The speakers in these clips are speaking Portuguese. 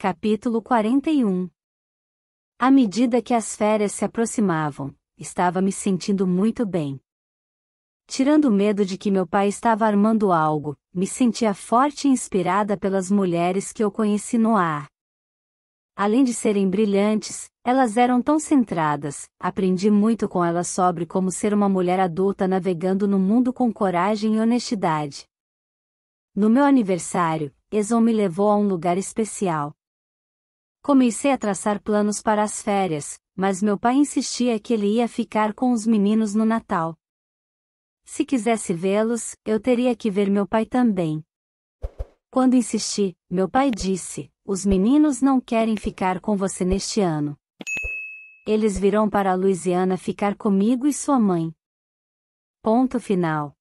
Capítulo 41. À medida que as férias se aproximavam, estava me sentindo muito bem. Tirando o medo de que meu pai estava armando algo, me sentia forte e inspirada pelas mulheres que eu conheci no ar. Além de serem brilhantes, elas eram tão centradas, aprendi muito com elas sobre como ser uma mulher adulta navegando no mundo com coragem e honestidade. No meu aniversário, Eson me levou a um lugar especial. Comecei a traçar planos para as férias, mas meu pai insistia que ele ia ficar com os meninos no Natal. Se quisesse vê-los, eu teria que ver meu pai também. Quando insisti, meu pai disse: "Os meninos não querem ficar com você neste ano. Eles virão para a Louisiana ficar comigo e sua mãe." Ponto final.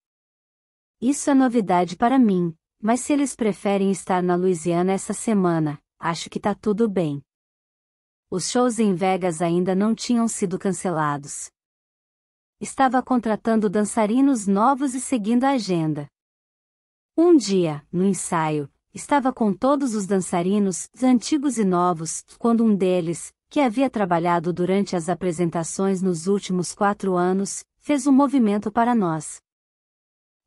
Isso é novidade para mim, mas se eles preferem estar na Louisiana essa semana, acho que tá tudo bem. Os shows em Vegas ainda não tinham sido cancelados. Estava contratando dançarinos novos e seguindo a agenda. Um dia, no ensaio, estava com todos os dançarinos, antigos e novos, quando um deles, que havia trabalhado durante as apresentações nos últimos 4 anos, fez um movimento para nós.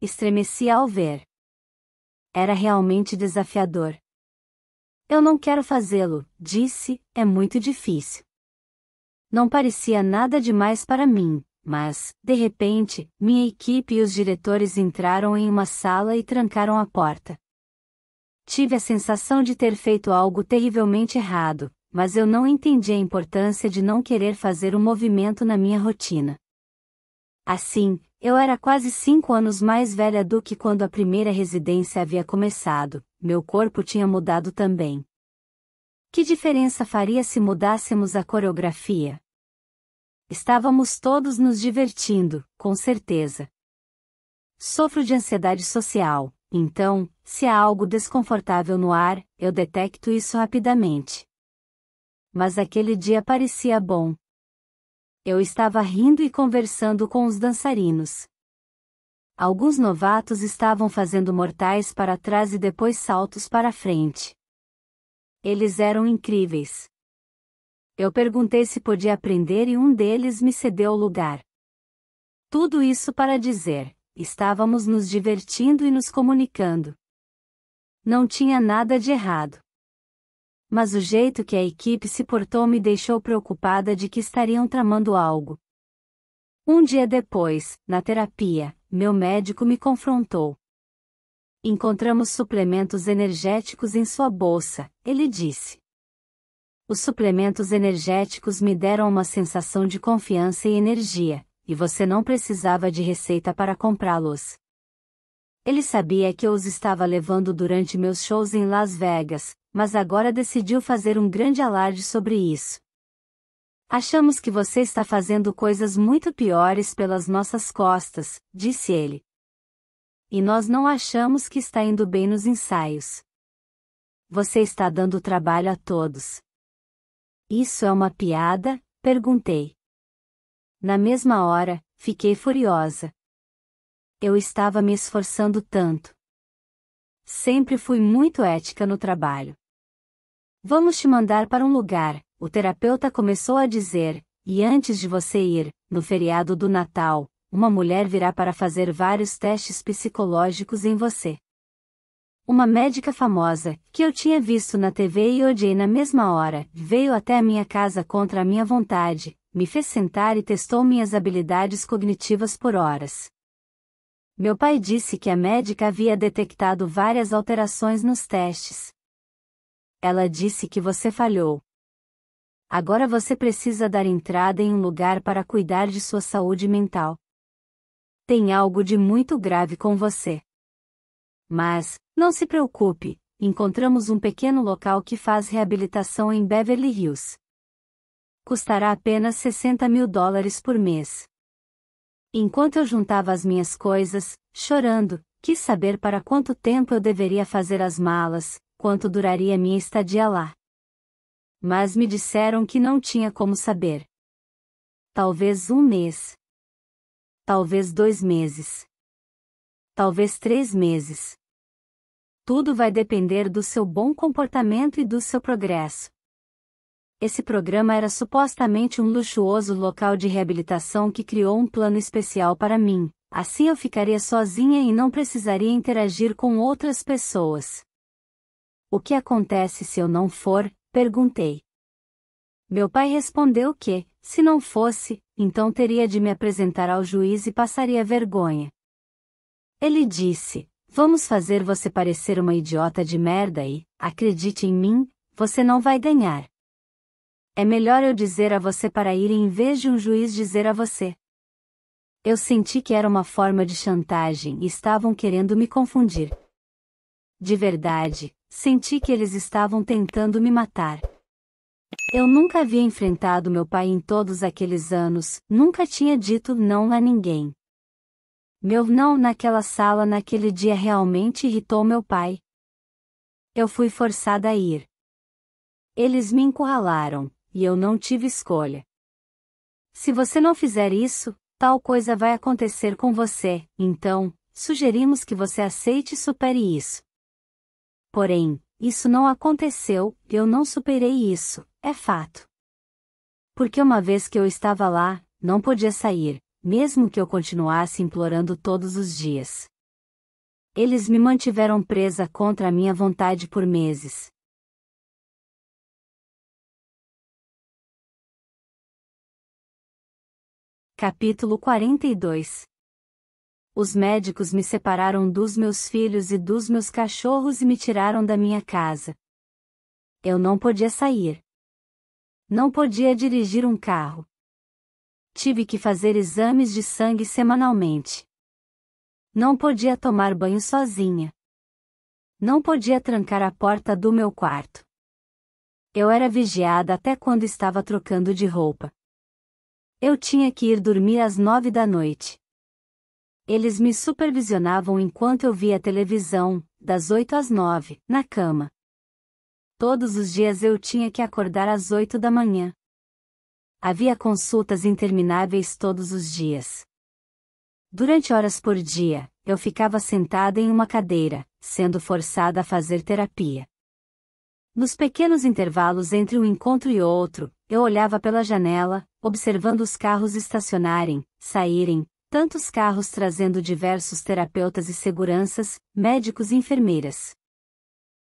Estremeci ao ver. Era realmente desafiador. "Eu não quero fazê-lo", disse, "é muito difícil." Não parecia nada demais para mim, mas, de repente, minha equipe e os diretores entraram em uma sala e trancaram a porta. Tive a sensação de ter feito algo terrivelmente errado, mas eu não entendi a importância de não querer fazer um movimento na minha rotina. Assim, eu era quase 5 anos mais velha do que quando a primeira residência havia começado, meu corpo tinha mudado também. Que diferença faria se mudássemos a coreografia? Estávamos todos nos divertindo, com certeza. Sofro de ansiedade social, então, se há algo desconfortável no ar, eu detecto isso rapidamente. Mas aquele dia parecia bom. Eu estava rindo e conversando com os dançarinos. Alguns novatos estavam fazendo mortais para trás e depois saltos para frente. Eles eram incríveis. Eu perguntei se podia aprender e um deles me cedeu o lugar. Tudo isso para dizer, estávamos nos divertindo e nos comunicando. Não tinha nada de errado. Mas o jeito que a equipe se portou me deixou preocupada de que estariam tramando algo. Um dia depois, na terapia, meu médico me confrontou. "Encontramos suplementos energéticos em sua bolsa", ele disse. "Os suplementos energéticos me deram uma sensação de confiança e energia, e você não precisava de receita para comprá-los." Ele sabia que eu os estava levando durante meus shows em Las Vegas, mas agora decidiu fazer um grande alarde sobre isso. "Achamos que você está fazendo coisas muito piores pelas nossas costas", disse ele. "E nós não achamos que está indo bem nos ensaios. Você está dando trabalho a todos." "Isso é uma piada?", perguntei. Na mesma hora, fiquei furiosa. Eu estava me esforçando tanto. Sempre fui muito ética no trabalho. "Vamos te mandar para um lugar", o terapeuta começou a dizer, "e antes de você ir, no feriado do Natal, uma mulher virá para fazer vários testes psicológicos em você." Uma médica famosa, que eu tinha visto na TV e odiei na mesma hora, veio até a minha casa contra a minha vontade, me fez sentar e testou minhas habilidades cognitivas por horas. Meu pai disse que a médica havia detectado várias alterações nos testes. "Ela disse que você falhou. Agora você precisa dar entrada em um lugar para cuidar de sua saúde mental. Tem algo de muito grave com você. Mas, não se preocupe, encontramos um pequeno local que faz reabilitação em Beverly Hills. Custará apenas $60.000 por mês." Enquanto eu juntava as minhas coisas, chorando, quis saber para quanto tempo eu deveria fazer as malas, quanto duraria minha estadia lá. Mas me disseram que não tinha como saber. Talvez 1 mês. Talvez 2 meses. Talvez 3 meses. Tudo vai depender do seu bom comportamento e do seu progresso. Esse programa era supostamente um luxuoso local de reabilitação que criou um plano especial para mim, assim eu ficaria sozinha e não precisaria interagir com outras pessoas. O que acontece se eu não for? Perguntei. Meu pai respondeu que, se não fosse, então teria de me apresentar ao juiz e passaria vergonha. Ele disse: vamos fazer você parecer uma idiota de merda e, acredite em mim, você não vai ganhar. É melhor eu dizer a você para ir em vez de um juiz dizer a você. Eu senti que era uma forma de chantagem e estavam querendo me confundir. De verdade, senti que eles estavam tentando me matar. Eu nunca havia enfrentado meu pai em todos aqueles anos, nunca tinha dito não a ninguém. Meu não naquela sala naquele dia realmente irritou meu pai. Eu fui forçada a ir. Eles me encurralaram, e eu não tive escolha. Se você não fizer isso, tal coisa vai acontecer com você, então, sugerimos que você aceite e supere isso. Porém, isso não aconteceu, eu não superei isso, é fato. Porque uma vez que eu estava lá, não podia sair, mesmo que eu continuasse implorando todos os dias. Eles me mantiveram presa contra a minha vontade por meses. Capítulo 42. Os médicos me separaram dos meus filhos e dos meus cachorros e me tiraram da minha casa. Eu não podia sair. Não podia dirigir um carro. Tive que fazer exames de sangue semanalmente. Não podia tomar banho sozinha. Não podia trancar a porta do meu quarto. Eu era vigiada até quando estava trocando de roupa. Eu tinha que ir dormir às 9 da noite. Eles me supervisionavam enquanto eu via televisão, das 8 às 9, na cama. Todos os dias eu tinha que acordar às 8 da manhã. Havia consultas intermináveis todos os dias. Durante horas por dia, eu ficava sentada em uma cadeira, sendo forçada a fazer terapia. Nos pequenos intervalos entre um encontro e outro, eu olhava pela janela, observando os carros estacionarem, saírem, tantos carros trazendo diversos terapeutas e seguranças, médicos e enfermeiras.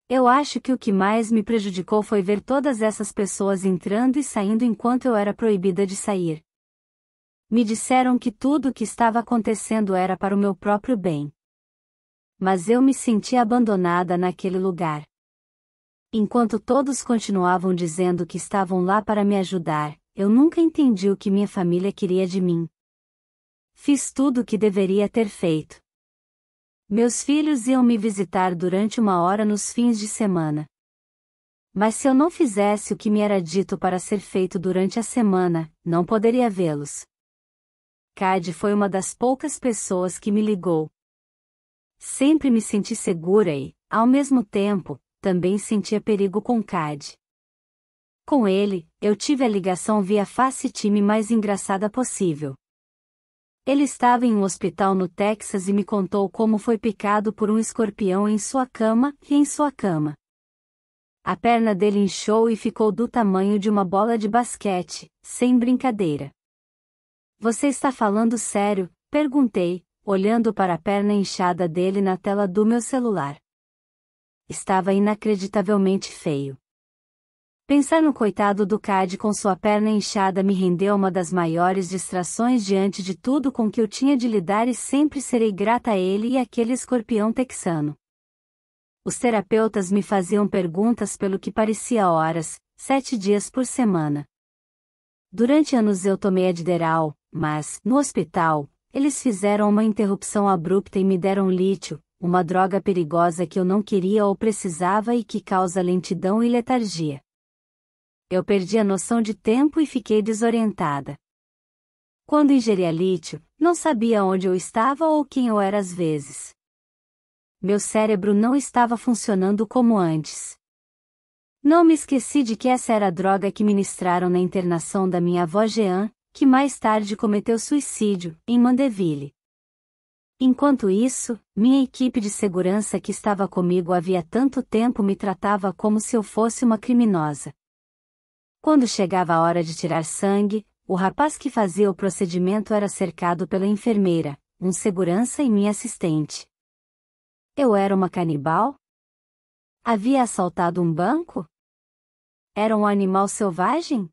Eu acho que o que mais me prejudicou foi ver todas essas pessoas entrando e saindo enquanto eu era proibida de sair. Me disseram que tudo o que estava acontecendo era para o meu próprio bem. Mas eu me sentia abandonada naquele lugar. Enquanto todos continuavam dizendo que estavam lá para me ajudar, eu nunca entendi o que minha família queria de mim. Fiz tudo o que deveria ter feito. Meus filhos iam me visitar durante 1 hora nos fins de semana. Mas se eu não fizesse o que me era dito para ser feito durante a semana, não poderia vê-los. Cade foi uma das poucas pessoas que me ligou. Sempre me senti segura e, ao mesmo tempo, também sentia perigo com Cade. Com ele, eu tive a ligação via FaceTime mais engraçada possível. Ele estava em um hospital no Texas e me contou como foi picado por um escorpião em sua cama e em sua cama. A perna dele inchou e ficou do tamanho de uma bola de basquete, sem brincadeira. Você está falando sério? Perguntei, olhando para a perna inchada dele na tela do meu celular. Estava inacreditavelmente feio. Pensar no coitado do Cade com sua perna inchada me rendeu uma das maiores distrações diante de tudo com que eu tinha de lidar e sempre serei grata a ele e àquele escorpião texano. Os terapeutas me faziam perguntas pelo que parecia horas, 7 dias por semana. Durante anos eu tomei Adderall, mas, no hospital, eles fizeram uma interrupção abrupta e me deram lítio, uma droga perigosa que eu não queria ou precisava e que causa lentidão e letargia. Eu perdi a noção de tempo e fiquei desorientada. Quando ingeria lítio, não sabia onde eu estava ou quem eu era às vezes. Meu cérebro não estava funcionando como antes. Não me esqueci de que essa era a droga que ministraram na internação da minha avó Jean, que mais tarde cometeu suicídio, em Mandeville. Enquanto isso, minha equipe de segurança que estava comigo havia tanto tempo me tratava como se eu fosse uma criminosa. Quando chegava a hora de tirar sangue, o rapaz que fazia o procedimento era cercado pela enfermeira, um segurança e minha assistente. Eu era uma canibal? Havia assaltado um banco? Era um animal selvagem?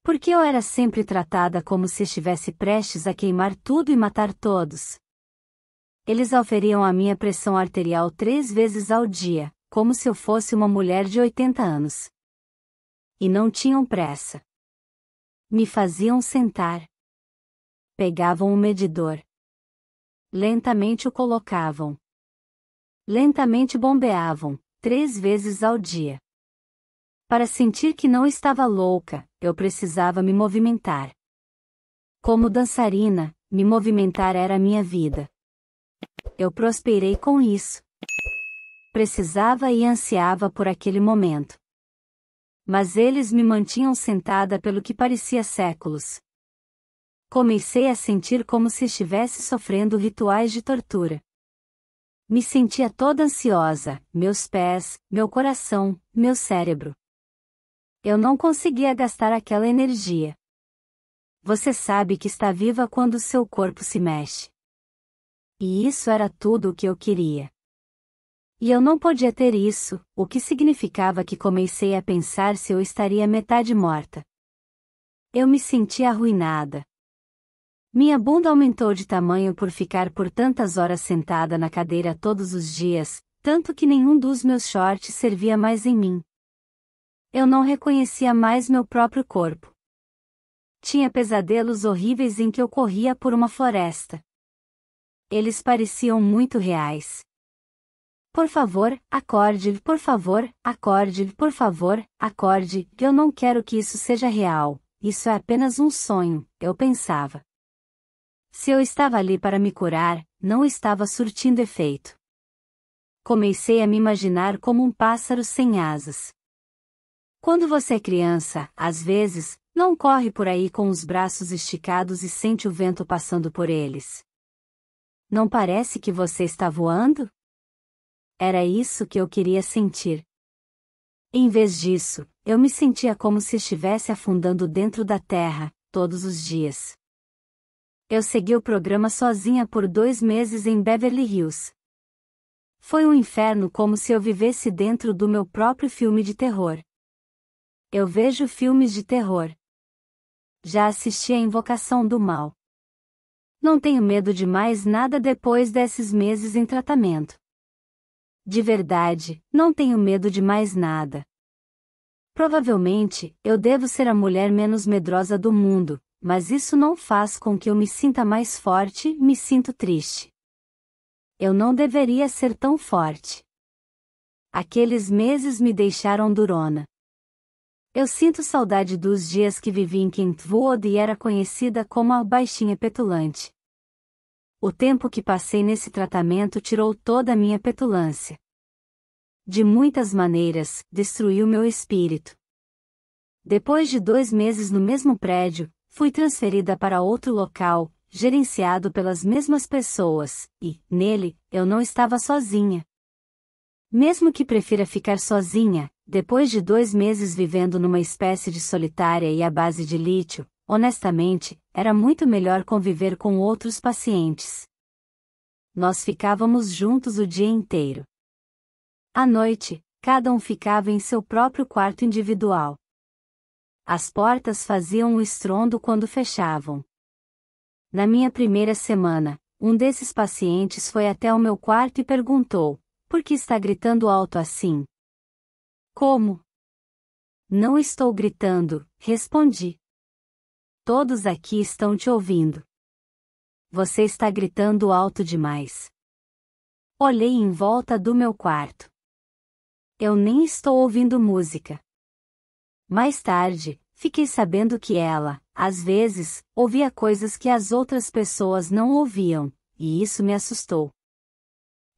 Por que eu era sempre tratada como se estivesse prestes a queimar tudo e matar todos? Eles auferiam a minha pressão arterial 3 vezes ao dia, como se eu fosse uma mulher de 80 anos. E não tinham pressa. Me faziam sentar. Pegavam o medidor. Lentamente o colocavam. Lentamente bombeavam, 3 vezes ao dia. Para sentir que não estava louca, eu precisava me movimentar. Como dançarina, me movimentar era a minha vida. Eu prosperei com isso. Precisava e ansiava por aquele momento. Mas eles me mantinham sentada pelo que parecia séculos. Comecei a sentir como se estivesse sofrendo rituais de tortura. Me sentia toda ansiosa, meus pés, meu coração, meu cérebro. Eu não conseguia gastar aquela energia. Você sabe que está viva quando seu corpo se mexe. E isso era tudo o que eu queria. E eu não podia ter isso, o que significava que comecei a pensar se eu estaria metade morta. Eu me sentia arruinada. Minha bunda aumentou de tamanho por ficar por tantas horas sentada na cadeira todos os dias, tanto que nenhum dos meus shorts servia mais em mim. Eu não reconhecia mais meu próprio corpo. Tinha pesadelos horríveis em que eu corria por uma floresta. Eles pareciam muito reais. Por favor, acorde, por favor, acorde, por favor, acorde, eu não quero que isso seja real, isso é apenas um sonho, eu pensava. Se eu estava ali para me curar, não estava surtindo efeito. Comecei a me imaginar como um pássaro sem asas. Quando você é criança, às vezes, não corre por aí com os braços esticados e sente o vento passando por eles. Não parece que você está voando? Era isso que eu queria sentir. Em vez disso, eu me sentia como se estivesse afundando dentro da terra, todos os dias. Eu segui o programa sozinha por 2 meses em Beverly Hills. Foi um inferno como se eu vivesse dentro do meu próprio filme de terror. Eu vejo filmes de terror. Já assisti a Invocação do Mal. Não tenho medo de mais nada depois desses meses em tratamento. De verdade, não tenho medo de mais nada. Provavelmente, eu devo ser a mulher menos medrosa do mundo, mas isso não faz com que eu me sinta mais forte, me sinto triste. Eu não deveria ser tão forte. Aqueles meses me deixaram durona. Eu sinto saudade dos dias que vivi em Kentwood e era conhecida como a baixinha petulante. O tempo que passei nesse tratamento tirou toda a minha petulância. De muitas maneiras, destruiu meu espírito. Depois de 2 meses no mesmo prédio, fui transferida para outro local, gerenciado pelas mesmas pessoas, e, nele, eu não estava sozinha. Mesmo que prefira ficar sozinha, depois de 2 meses vivendo numa espécie de solitária e à base de lítio, honestamente, era muito melhor conviver com outros pacientes. Nós ficávamos juntos o dia inteiro. À noite, cada um ficava em seu próprio quarto individual. As portas faziam um estrondo quando fechavam. Na minha primeira semana, um desses pacientes foi até o meu quarto e perguntou: por que está gritando alto assim? Como? Não estou gritando, respondi. Todos aqui estão te ouvindo. Você está gritando alto demais. Olhei em volta do meu quarto. Eu nem estou ouvindo música. Mais tarde, fiquei sabendo que ela, às vezes, ouvia coisas que as outras pessoas não ouviam, e isso me assustou.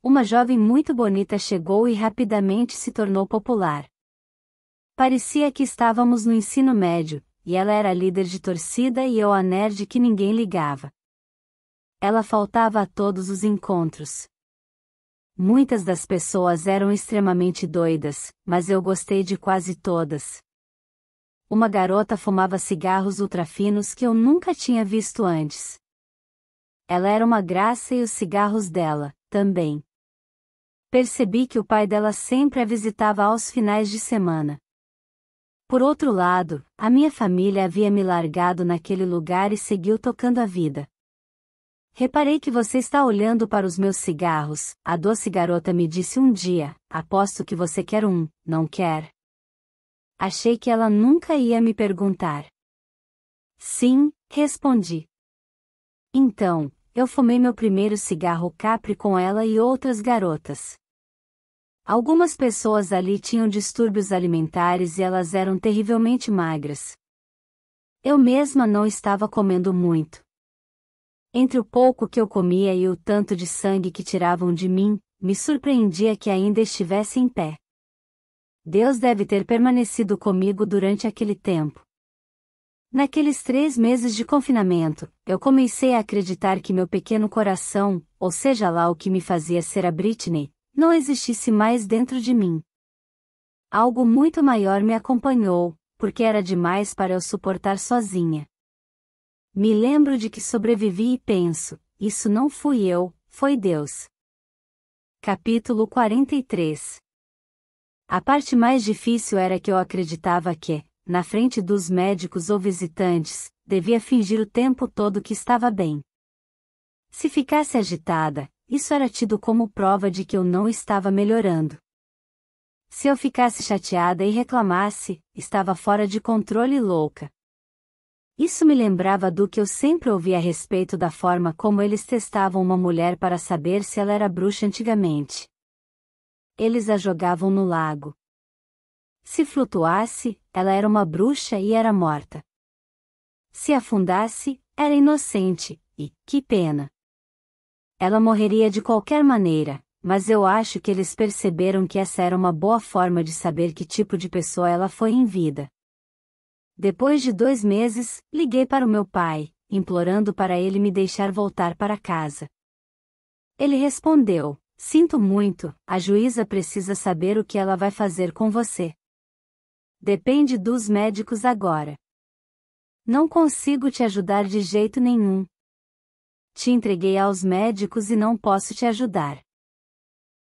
Uma jovem muito bonita chegou e rapidamente se tornou popular. Parecia que estávamos no ensino médio, e ela era líder de torcida e eu a nerd que ninguém ligava. Ela faltava a todos os encontros. Muitas das pessoas eram extremamente doidas, mas eu gostei de quase todas. Uma garota fumava cigarros ultrafinos que eu nunca tinha visto antes. Ela era uma graça e os cigarros dela, também. Percebi que o pai dela sempre a visitava aos finais de semana. Por outro lado, a minha família havia me largado naquele lugar e seguiu tocando a vida. Reparei que você está olhando para os meus cigarros, a doce garota me disse um dia, aposto que você quer um, não quer? Achei que ela nunca ia me perguntar. Sim, respondi. Então, eu fumei meu primeiro cigarro Capri com ela e outras garotas. Algumas pessoas ali tinham distúrbios alimentares e elas eram terrivelmente magras. Eu mesma não estava comendo muito. Entre o pouco que eu comia e o tanto de sangue que tiravam de mim, me surpreendia que ainda estivesse em pé. Deus deve ter permanecido comigo durante aquele tempo. Naqueles 3 meses de confinamento, eu comecei a acreditar que meu pequeno coração, ou seja lá o que me fazia ser a Britney, não existisse mais dentro de mim. Algo muito maior me acompanhou, porque era demais para eu suportar sozinha. Me lembro de que sobrevivi e penso, isso não fui eu, foi Deus. Capítulo 43. A parte mais difícil era que eu acreditava que, na frente dos médicos ou visitantes, devia fingir o tempo todo que estava bem. Se ficasse agitada, isso era tido como prova de que eu não estava melhorando. Se eu ficasse chateada e reclamasse, estava fora de controle e louca. Isso me lembrava do que eu sempre ouvi a respeito da forma como eles testavam uma mulher para saber se ela era bruxa antigamente. Eles a jogavam no lago. Se flutuasse, ela era uma bruxa e era morta. Se afundasse, era inocente, e, que pena. Ela morreria de qualquer maneira, mas eu acho que eles perceberam que essa era uma boa forma de saber que tipo de pessoa ela foi em vida. Depois de 2 meses, liguei para o meu pai, implorando para ele me deixar voltar para casa. Ele respondeu: sinto muito, a juíza precisa saber o que ela vai fazer com você. Depende dos médicos agora. Não consigo te ajudar de jeito nenhum. Te entreguei aos médicos e não posso te ajudar.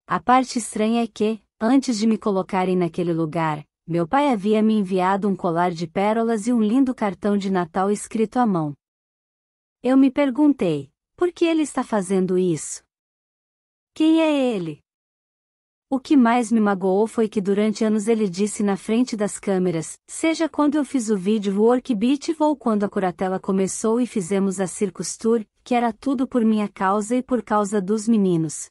A parte estranha é que, antes de me colocarem naquele lugar, meu pai havia me enviado um colar de pérolas e um lindo cartão de Natal escrito à mão. Eu me perguntei, por que ele está fazendo isso? Quem é ele? O que mais me magoou foi que durante anos ele disse na frente das câmeras, seja quando eu fiz o vídeo Work Beat ou quando a Curatela começou e fizemos a Circus Tour, que era tudo por minha causa e por causa dos meninos.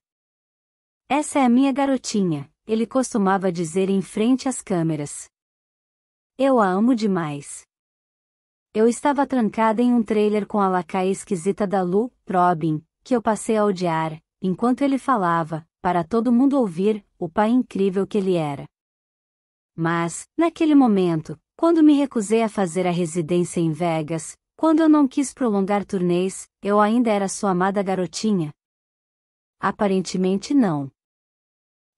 Essa é a minha garotinha, ele costumava dizer em frente às câmeras. Eu a amo demais. Eu estava trancada em um trailer com a lacaia esquisita da Lou, Robin, que eu passei a odiar, enquanto ele falava, para todo mundo ouvir, o pai incrível que ele era. Mas, naquele momento, quando me recusei a fazer a residência em Vegas, quando eu não quis prolongar turnês, eu ainda era sua amada garotinha? Aparentemente não.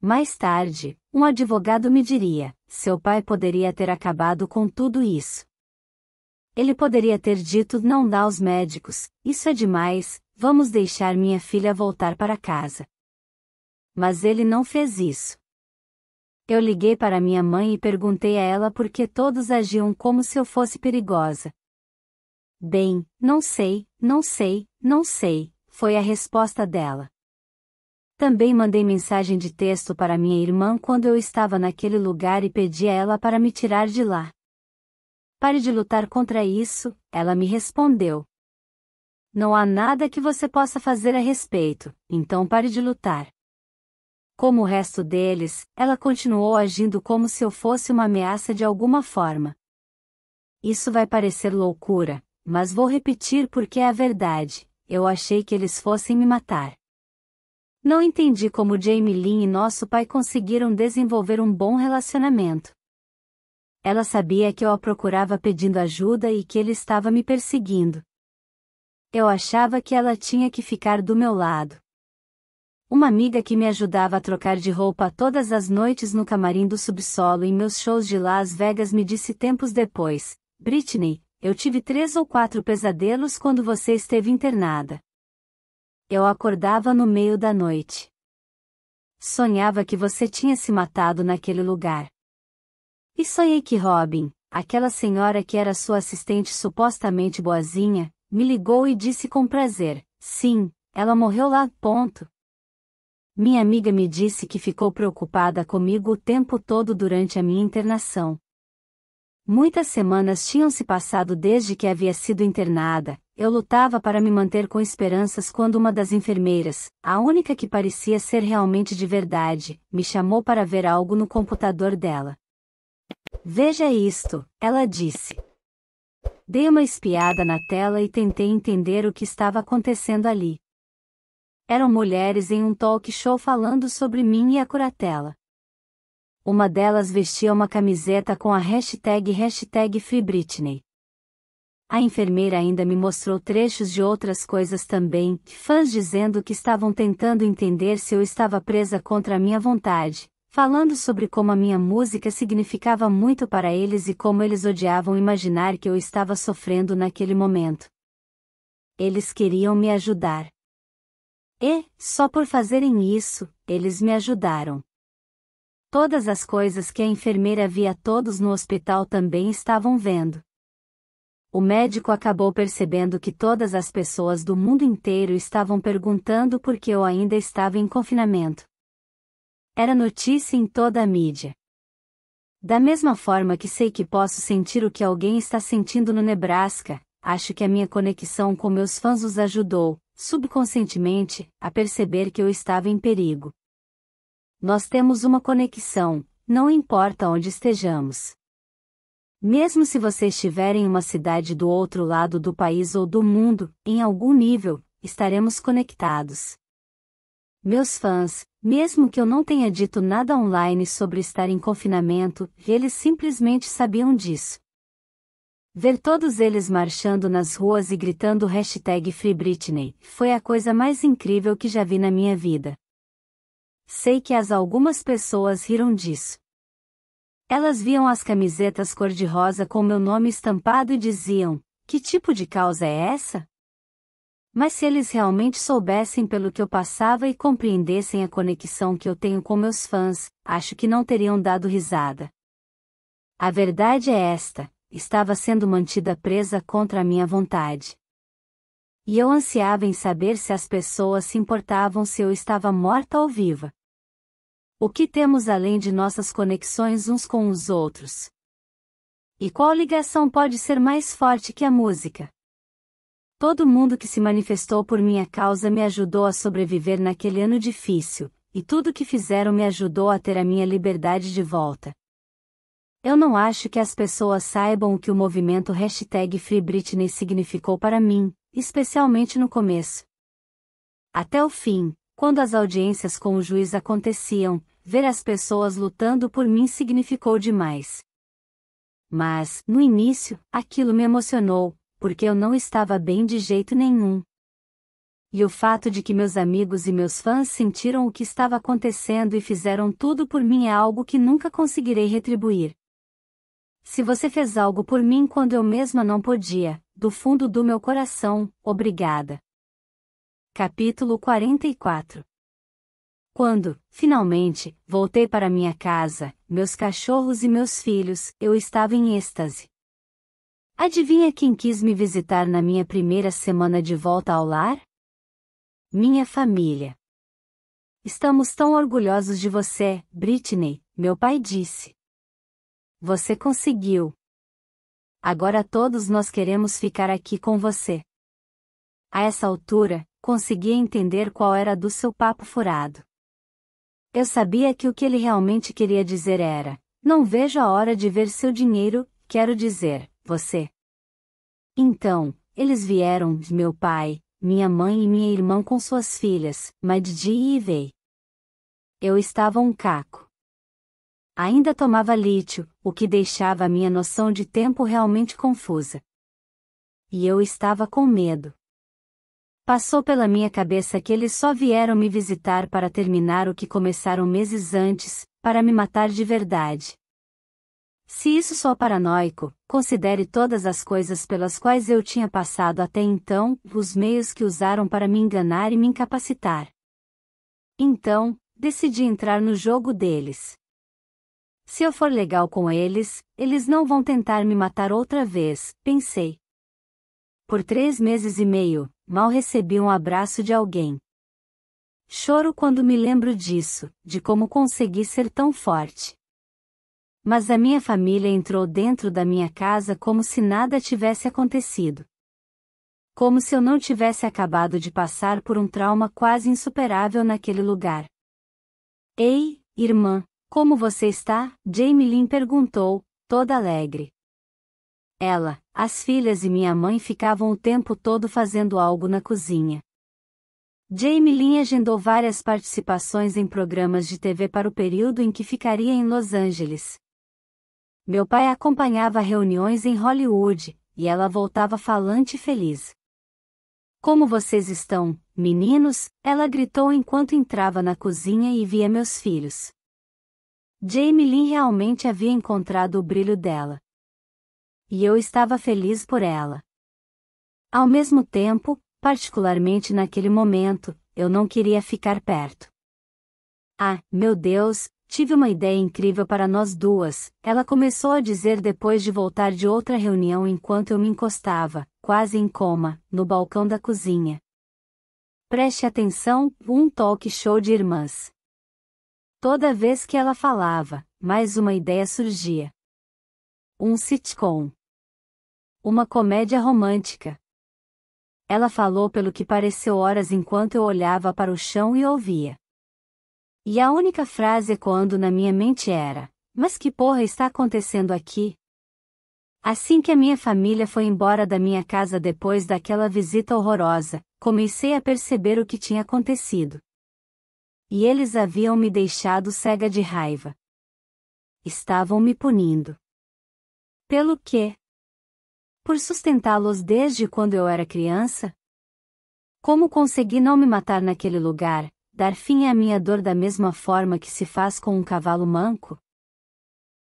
Mais tarde, um advogado me diria, seu pai poderia ter acabado com tudo isso. Ele poderia ter dito não dá aos médicos, isso é demais, vamos deixar minha filha voltar para casa. Mas ele não fez isso. Eu liguei para minha mãe e perguntei a ela por que todos agiam como se eu fosse perigosa. Bem, não sei, foi a resposta dela. Também mandei mensagem de texto para minha irmã quando eu estava naquele lugar e pedi a ela para me tirar de lá. Pare de lutar contra isso, ela me respondeu. Não há nada que você possa fazer a respeito, então pare de lutar. Como o resto deles, ela continuou agindo como se eu fosse uma ameaça de alguma forma. Isso vai parecer loucura, mas vou repetir porque é a verdade, eu achei que eles fossem me matar. Não entendi como Jamie Lynn e nosso pai conseguiram desenvolver um bom relacionamento. Ela sabia que eu a procurava pedindo ajuda e que ele estava me perseguindo. Eu achava que ela tinha que ficar do meu lado. Uma amiga que me ajudava a trocar de roupa todas as noites no camarim do subsolo em meus shows de Las Vegas me disse tempos depois: Britney, eu tive 3 ou 4 pesadelos quando você esteve internada. Eu acordava no meio da noite. Sonhava que você tinha se matado naquele lugar. E sonhei que Robin, aquela senhora que era sua assistente supostamente boazinha, me ligou e disse com prazer: sim, ela morreu lá. Ponto. Minha amiga me disse que ficou preocupada comigo o tempo todo durante a minha internação. Muitas semanas tinham se passado desde que havia sido internada. Eu lutava para me manter com esperanças quando uma das enfermeiras, a única que parecia ser realmente de verdade, me chamou para ver algo no computador dela. Veja isto, ela disse. Dei uma espiada na tela e tentei entender o que estava acontecendo ali. Eram mulheres em um talk show falando sobre mim e a curatela. Uma delas vestia uma camiseta com a hashtag #FreeBritney. A enfermeira ainda me mostrou trechos de outras coisas também, fãs dizendo que estavam tentando entender se eu estava presa contra a minha vontade, falando sobre como a minha música significava muito para eles e como eles odiavam imaginar que eu estava sofrendo naquele momento. Eles queriam me ajudar. E, só por fazerem isso, eles me ajudaram. Todas as coisas que a enfermeira via todos no hospital também estavam vendo. O médico acabou percebendo que todas as pessoas do mundo inteiro estavam perguntando por que eu ainda estava em confinamento. Era notícia em toda a mídia. Da mesma forma que sei que posso sentir o que alguém está sentindo no Nebraska, acho que a minha conexão com meus fãs os ajudou, subconscientemente, a perceber que eu estava em perigo. Nós temos uma conexão, não importa onde estejamos. Mesmo se você estiver em uma cidade do outro lado do país ou do mundo, em algum nível, estaremos conectados. Meus fãs, mesmo que eu não tenha dito nada online sobre estar em confinamento, eles simplesmente sabiam disso. Ver todos eles marchando nas ruas e gritando #FreeBritney foi a coisa mais incrível que já vi na minha vida. Sei que algumas pessoas riram disso. Elas viam as camisetas cor-de-rosa com meu nome estampado e diziam: que tipo de causa é essa? Mas se eles realmente soubessem pelo que eu passava e compreendessem a conexão que eu tenho com meus fãs, acho que não teriam dado risada. A verdade é esta: estava sendo mantida presa contra a minha vontade. E eu ansiava em saber se as pessoas se importavam se eu estava morta ou viva. O que temos além de nossas conexões uns com os outros? E qual ligação pode ser mais forte que a música? Todo mundo que se manifestou por minha causa me ajudou a sobreviver naquele ano difícil, e tudo que fizeram me ajudou a ter a minha liberdade de volta. Eu não acho que as pessoas saibam o que o movimento #FreeBritney significou para mim, especialmente no começo. Até o fim, quando as audiências com o juiz aconteciam, ver as pessoas lutando por mim significou demais. Mas, no início, aquilo me emocionou, porque eu não estava bem de jeito nenhum. E o fato de que meus amigos e meus fãs sentiram o que estava acontecendo e fizeram tudo por mim é algo que nunca conseguirei retribuir. Se você fez algo por mim quando eu mesma não podia, do fundo do meu coração, obrigada. Capítulo 44. Quando, finalmente, voltei para minha casa, meus cachorros e meus filhos, eu estava em êxtase. Adivinha quem quis me visitar na minha primeira semana de volta ao lar? Minha família. Estamos tão orgulhosos de você, Britney, meu pai disse. Você conseguiu. Agora todos nós queremos ficar aqui com você. A essa altura, conseguia entender qual era do seu papo furado. Eu sabia que o que ele realmente queria dizer era: não vejo a hora de ver seu dinheiro, quero dizer, você. Então, eles vieram, meu pai, minha mãe e minha irmã com suas filhas, Maddi e Ivey. Eu estava um caco. Ainda tomava lítio, o que deixava a minha noção de tempo realmente confusa. E eu estava com medo. Passou pela minha cabeça que eles só vieram me visitar para terminar o que começaram meses antes, para me matar de verdade. Se isso soa paranoico, considere todas as coisas pelas quais eu tinha passado até então, os meios que usaram para me enganar e me incapacitar. Então, decidi entrar no jogo deles. Se eu for legal com eles, eles não vão tentar me matar outra vez, pensei. Por 3 meses e meio, mal recebi um abraço de alguém. Choro quando me lembro disso, de como consegui ser tão forte. Mas a minha família entrou dentro da minha casa como se nada tivesse acontecido. Como se eu não tivesse acabado de passar por um trauma quase insuperável naquele lugar. Ei, irmã, como você está? Jamie Lynn perguntou, toda alegre. Ela, as filhas e minha mãe ficavam o tempo todo fazendo algo na cozinha. Jamie Lynn agendou várias participações em programas de TV para o período em que ficaria em Los Angeles. Meu pai acompanhava reuniões em Hollywood, e ela voltava falante e feliz. Como vocês estão, meninos? Ela gritou enquanto entrava na cozinha e via meus filhos. Jamie Lynn realmente havia encontrado o brilho dela. E eu estava feliz por ela. Ao mesmo tempo, particularmente naquele momento, eu não queria ficar perto. Ah, meu Deus, tive uma ideia incrível para nós duas, ela começou a dizer depois de voltar de outra reunião enquanto eu me encostava, quase em coma, no balcão da cozinha. Preste atenção, um talk show de irmãs. Toda vez que ela falava, mais uma ideia surgia. Um sitcom. Uma comédia romântica. Ela falou pelo que pareceu horas enquanto eu olhava para o chão e ouvia. E a única frase ecoando na minha mente era: mas que porra está acontecendo aqui? Assim que a minha família foi embora da minha casa depois daquela visita horrorosa, comecei a perceber o que tinha acontecido. E eles haviam me deixado cega de raiva. Estavam me punindo. Pelo quê? Por sustentá-los desde quando eu era criança? Como consegui não me matar naquele lugar, dar fim à minha dor da mesma forma que se faz com um cavalo manco?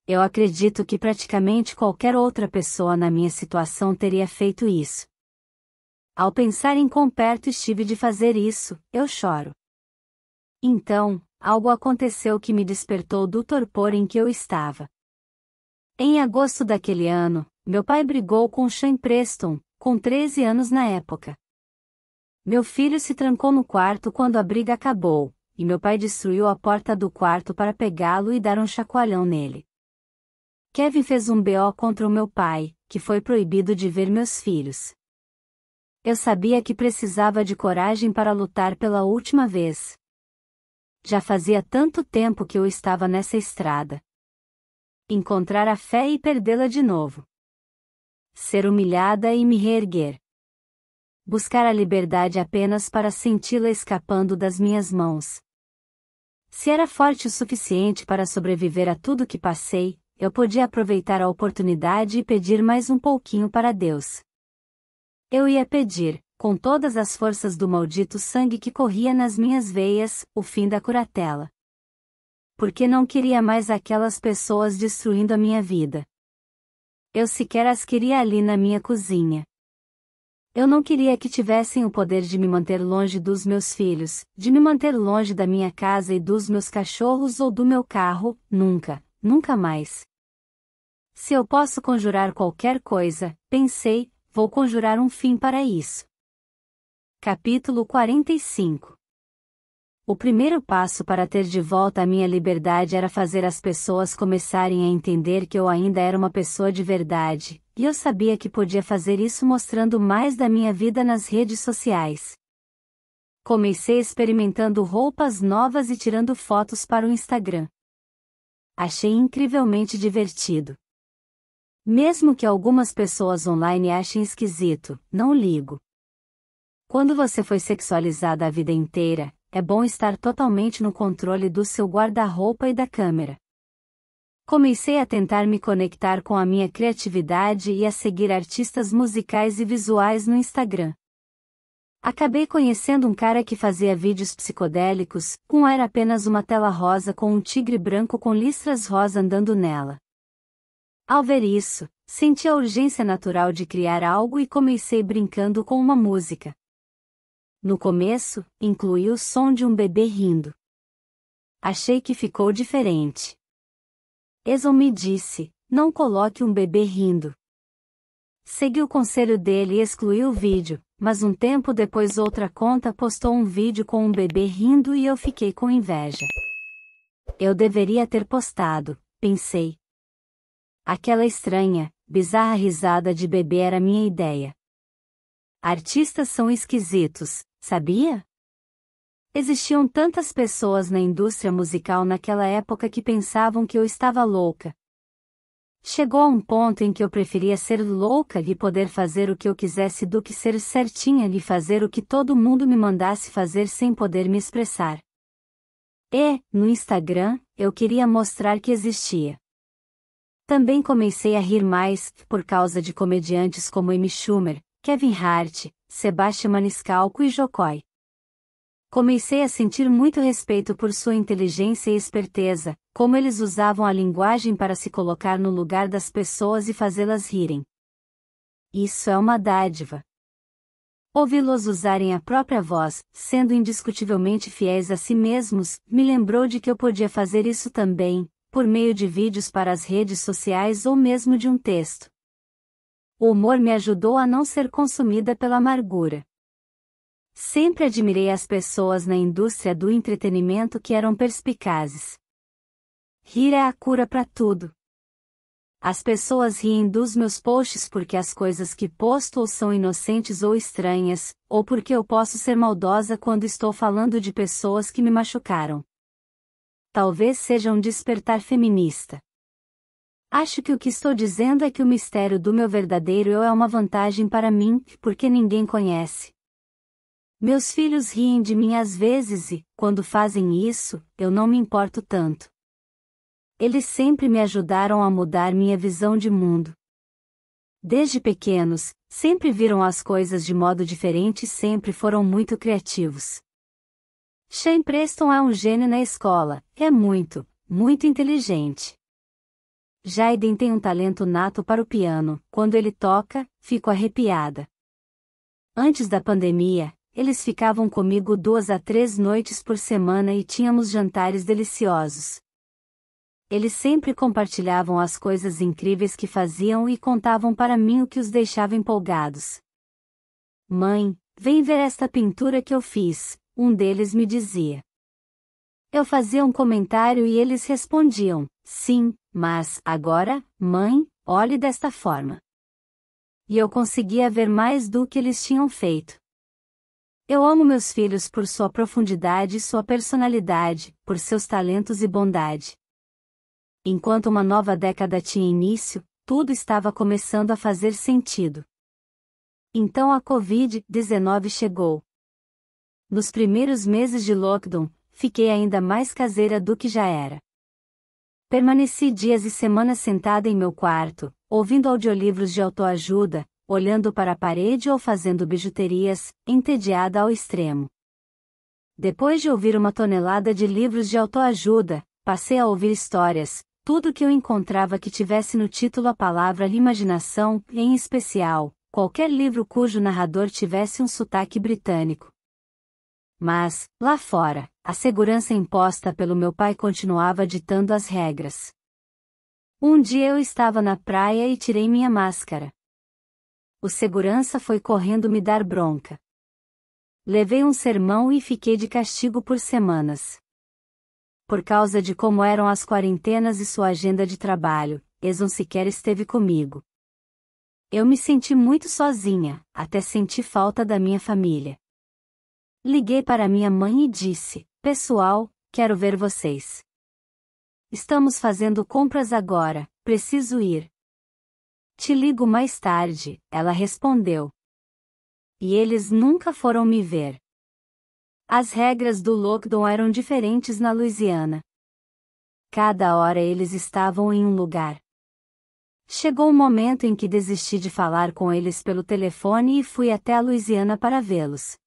Eu acredito que praticamente qualquer outra pessoa na minha situação teria feito isso. Ao pensar em quão perto estive de fazer isso, eu choro. Então, algo aconteceu que me despertou do torpor em que eu estava. Em agosto daquele ano, meu pai brigou com Shane Preston, com 13 anos na época. Meu filho se trancou no quarto quando a briga acabou, e meu pai destruiu a porta do quarto para pegá-lo e dar um chacoalhão nele. Kevin fez um BO contra o meu pai, que foi proibido de ver meus filhos. Eu sabia que precisava de coragem para lutar pela última vez. Já fazia tanto tempo que eu estava nessa estrada. Encontrar a fé e perdê-la de novo. Ser humilhada e me reerguer. Buscar a liberdade apenas para senti-la escapando das minhas mãos. Se era forte o suficiente para sobreviver a tudo que passei, eu podia aproveitar a oportunidade e pedir mais um pouquinho para Deus. Eu ia pedir, com todas as forças do maldito sangue que corria nas minhas veias, o fim da curatela. Porque não queria mais aquelas pessoas destruindo a minha vida. Eu sequer as queria ali na minha cozinha. Eu não queria que tivessem o poder de me manter longe dos meus filhos, de me manter longe da minha casa e dos meus cachorros ou do meu carro, nunca, nunca mais. Se eu posso conjurar qualquer coisa, pensei, vou conjurar um fim para isso. Capítulo 45. O primeiro passo para ter de volta a minha liberdade era fazer as pessoas começarem a entender que eu ainda era uma pessoa de verdade, e eu sabia que podia fazer isso mostrando mais da minha vida nas redes sociais. Comecei experimentando roupas novas e tirando fotos para o Instagram. Achei incrivelmente divertido. Mesmo que algumas pessoas online achem esquisito, não ligo. Quando você foi sexualizada a vida inteira, é bom estar totalmente no controle do seu guarda-roupa e da câmera. Comecei a tentar me conectar com a minha criatividade e a seguir artistas musicais e visuais no Instagram. Acabei conhecendo um cara que fazia vídeos psicodélicos, era apenas uma tela rosa com um tigre branco com listras rosa andando nela. Ao ver isso, senti a urgência natural de criar algo e comecei brincando com uma música. No começo, incluí o som de um bebê rindo. Achei que ficou diferente. Eson me disse, não coloque um bebê rindo. Segui o conselho dele e excluí o vídeo, mas um tempo depois outra conta postou um vídeo com um bebê rindo e eu fiquei com inveja. Eu deveria ter postado, pensei. Aquela estranha, bizarra risada de bebê era minha ideia. Artistas são esquisitos, sabia? Existiam tantas pessoas na indústria musical naquela época que pensavam que eu estava louca. Chegou a um ponto em que eu preferia ser louca e poder fazer o que eu quisesse do que ser certinha e fazer o que todo mundo me mandasse fazer sem poder me expressar. E, no Instagram, eu queria mostrar que existia. Também comecei a rir mais, por causa de comediantes como Amy Schumer, Kevin Hart, Sebastian Maniscalco e Jocoi. Comecei a sentir muito respeito por sua inteligência e esperteza, como eles usavam a linguagem para se colocar no lugar das pessoas e fazê-las rirem. Isso é uma dádiva. Ouvi-los usarem a própria voz, sendo indiscutivelmente fiéis a si mesmos, me lembrou de que eu podia fazer isso também, por meio de vídeos para as redes sociais ou mesmo de um texto. O humor me ajudou a não ser consumida pela amargura. Sempre admirei as pessoas na indústria do entretenimento que eram perspicazes. Rir é a cura para tudo. As pessoas riem dos meus posts porque as coisas que posto ou são inocentes ou estranhas, ou porque eu posso ser maldosa quando estou falando de pessoas que me machucaram. Talvez seja um despertar feminista. Acho que o que estou dizendo é que o mistério do meu verdadeiro eu é uma vantagem para mim, porque ninguém conhece. Meus filhos riem de mim às vezes e, quando fazem isso, eu não me importo tanto. Eles sempre me ajudaram a mudar minha visão de mundo. Desde pequenos, sempre viram as coisas de modo diferente e sempre foram muito criativos. Shane Preston é um gênio na escola, é muito, muito inteligente. Jaden tem um talento nato para o piano, quando ele toca, fico arrepiada. Antes da pandemia, eles ficavam comigo 2 a 3 noites por semana e tínhamos jantares deliciosos. Eles sempre compartilhavam as coisas incríveis que faziam e contavam para mim o que os deixava empolgados. Mãe, vem ver esta pintura que eu fiz, um deles me dizia. Eu fazia um comentário e eles respondiam, sim, mas, agora, mãe, olhe desta forma. E eu conseguia ver mais do que eles tinham feito. Eu amo meus filhos por sua profundidade e sua personalidade, por seus talentos e bondade. Enquanto uma nova década tinha início, tudo estava começando a fazer sentido. Então a Covid-19 chegou. Nos primeiros meses de lockdown, fiquei ainda mais caseira do que já era. Permaneci dias e semanas sentada em meu quarto, ouvindo audiolivros de autoajuda, olhando para a parede ou fazendo bijuterias, entediada ao extremo. Depois de ouvir uma tonelada de livros de autoajuda, passei a ouvir histórias, tudo que eu encontrava que tivesse no título a palavra imaginação, em especial, qualquer livro cujo narrador tivesse um sotaque britânico. Mas, lá fora, a segurança imposta pelo meu pai continuava ditando as regras. Um dia eu estava na praia e tirei minha máscara. O segurança foi correndo me dar bronca. Levei um sermão e fiquei de castigo por semanas. Por causa de como eram as quarentenas e sua agenda de trabalho, Eson sequer esteve comigo. Eu me senti muito sozinha, até senti falta da minha família. Liguei para minha mãe e disse, pessoal, quero ver vocês. Estamos fazendo compras agora, preciso ir. Te ligo mais tarde, ela respondeu. E eles nunca foram me ver. As regras do lockdown eram diferentes na Louisiana. Cada hora eles estavam em um lugar. Chegou o momento em que desisti de falar com eles pelo telefone e fui até a Louisiana para vê-los.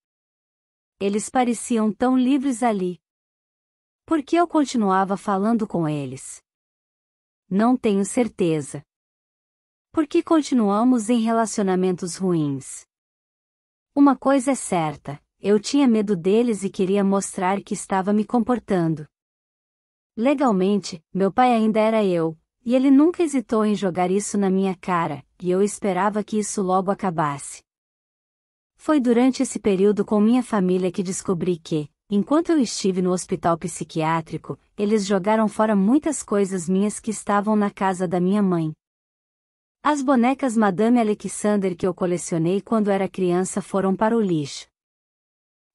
Eles pareciam tão livres ali. Por que eu continuava falando com eles? Não tenho certeza. Por que continuamos em relacionamentos ruins? Uma coisa é certa, eu tinha medo deles e queria mostrar que estava me comportando legalmente. Meu pai ainda era eu, e ele nunca hesitou em jogar isso na minha cara, e eu esperava que isso logo acabasse. Foi durante esse período com minha família que descobri que, enquanto eu estive no hospital psiquiátrico, eles jogaram fora muitas coisas minhas que estavam na casa da minha mãe. As bonecas Madame Alexander que eu colecionei quando era criança foram para o lixo.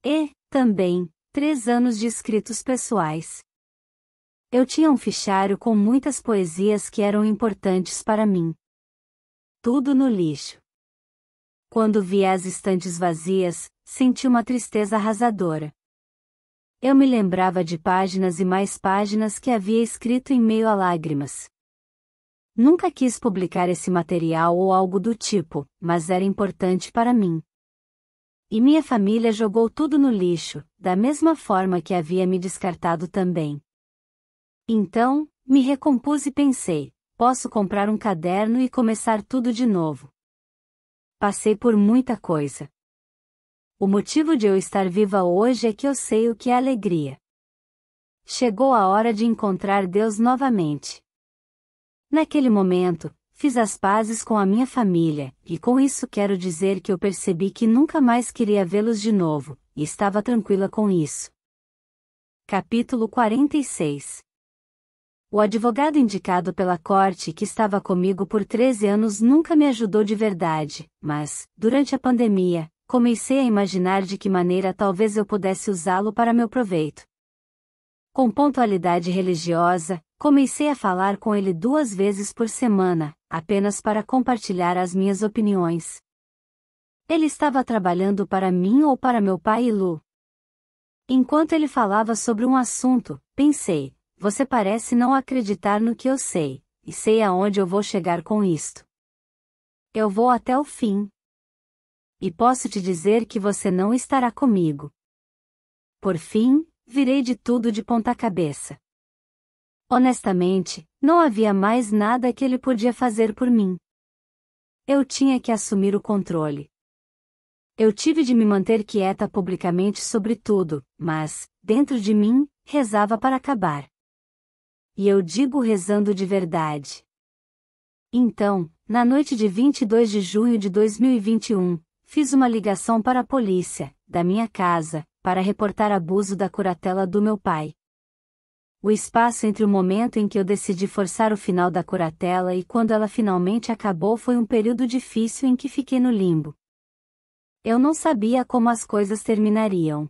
E, também, 3 anos de escritos pessoais. Eu tinha um fichário com muitas poesias que eram importantes para mim. Tudo no lixo. Quando vi as estantes vazias, senti uma tristeza arrasadora. Eu me lembrava de páginas e mais páginas que havia escrito em meio a lágrimas. Nunca quis publicar esse material ou algo do tipo, mas era importante para mim. E minha família jogou tudo no lixo, da mesma forma que havia me descartado também. Então, me recompus e pensei, posso comprar um caderno e começar tudo de novo. Passei por muita coisa. O motivo de eu estar viva hoje é que eu sei o que é alegria. Chegou a hora de encontrar Deus novamente. Naquele momento, fiz as pazes com a minha família, e com isso quero dizer que eu percebi que nunca mais queria vê-los de novo, e estava tranquila com isso. Capítulo 46. O advogado indicado pela corte que estava comigo por 13 anos nunca me ajudou de verdade, mas, durante a pandemia, comecei a imaginar de que maneira talvez eu pudesse usá-lo para meu proveito. Com pontualidade religiosa, comecei a falar com ele 2 vezes por semana, apenas para compartilhar as minhas opiniões. Ele estava trabalhando para mim ou para meu pai e Lu. Enquanto ele falava sobre um assunto, pensei, você parece não acreditar no que eu sei, e sei aonde eu vou chegar com isto. Eu vou até o fim. E posso te dizer que você não estará comigo. Por fim, virei de tudo de ponta cabeça. Honestamente, não havia mais nada que ele podia fazer por mim. Eu tinha que assumir o controle. Eu tive de me manter quieta publicamente sobre tudo, mas, dentro de mim, rezava para acabar. E eu digo rezando de verdade. Então, na noite de 22 de junho de 2021, fiz uma ligação para a polícia, da minha casa, para reportar abuso da curatela do meu pai. O espaço entre o momento em que eu decidi forçar o final da curatela e quando ela finalmente acabou foi um período difícil em que fiquei no limbo. Eu não sabia como as coisas terminariam.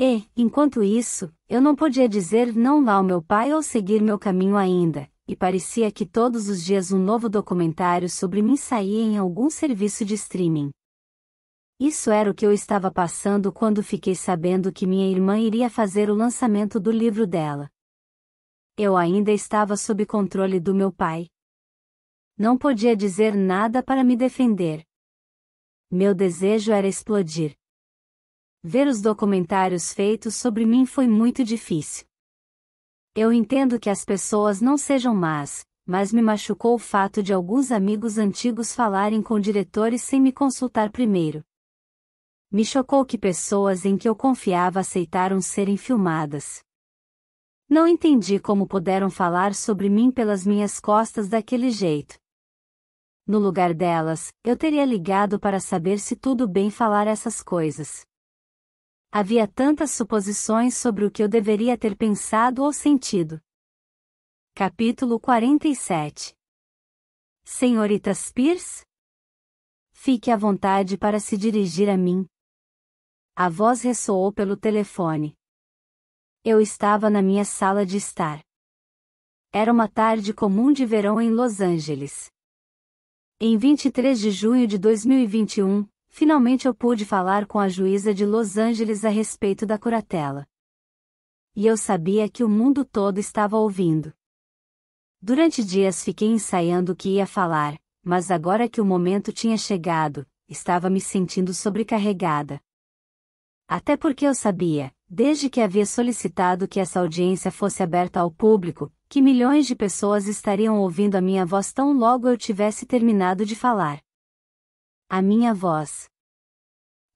E, enquanto isso, eu não podia dizer não ao meu pai ou seguir meu caminho ainda, e parecia que todos os dias um novo documentário sobre mim saía em algum serviço de streaming. Isso era o que eu estava passando quando fiquei sabendo que minha irmã iria fazer o lançamento do livro dela. Eu ainda estava sob controle do meu pai. Não podia dizer nada para me defender. Meu desejo era explodir. Ver os documentários feitos sobre mim foi muito difícil. Eu entendo que as pessoas não sejam más, mas me machucou o fato de alguns amigos antigos falarem com diretores sem me consultar primeiro. Me chocou que pessoas em que eu confiava aceitaram serem filmadas. Não entendi como puderam falar sobre mim pelas minhas costas daquele jeito. No lugar delas, eu teria ligado para saber se tudo bem falar essas coisas. Havia tantas suposições sobre o que eu deveria ter pensado ou sentido. Capítulo 47. Senhorita Spears? Fique à vontade para se dirigir a mim. A voz ressoou pelo telefone. Eu estava na minha sala de estar. Era uma tarde comum de verão em Los Angeles. Em 23 de junho de 2021, finalmente eu pude falar com a juíza de Los Angeles a respeito da curatela. E eu sabia que o mundo todo estava ouvindo. Durante dias fiquei ensaiando o que ia falar, mas agora que o momento tinha chegado, estava me sentindo sobrecarregada. Até porque eu sabia, desde que havia solicitado que essa audiência fosse aberta ao público, que milhões de pessoas estariam ouvindo a minha voz tão logo eu tivesse terminado de falar. A minha voz.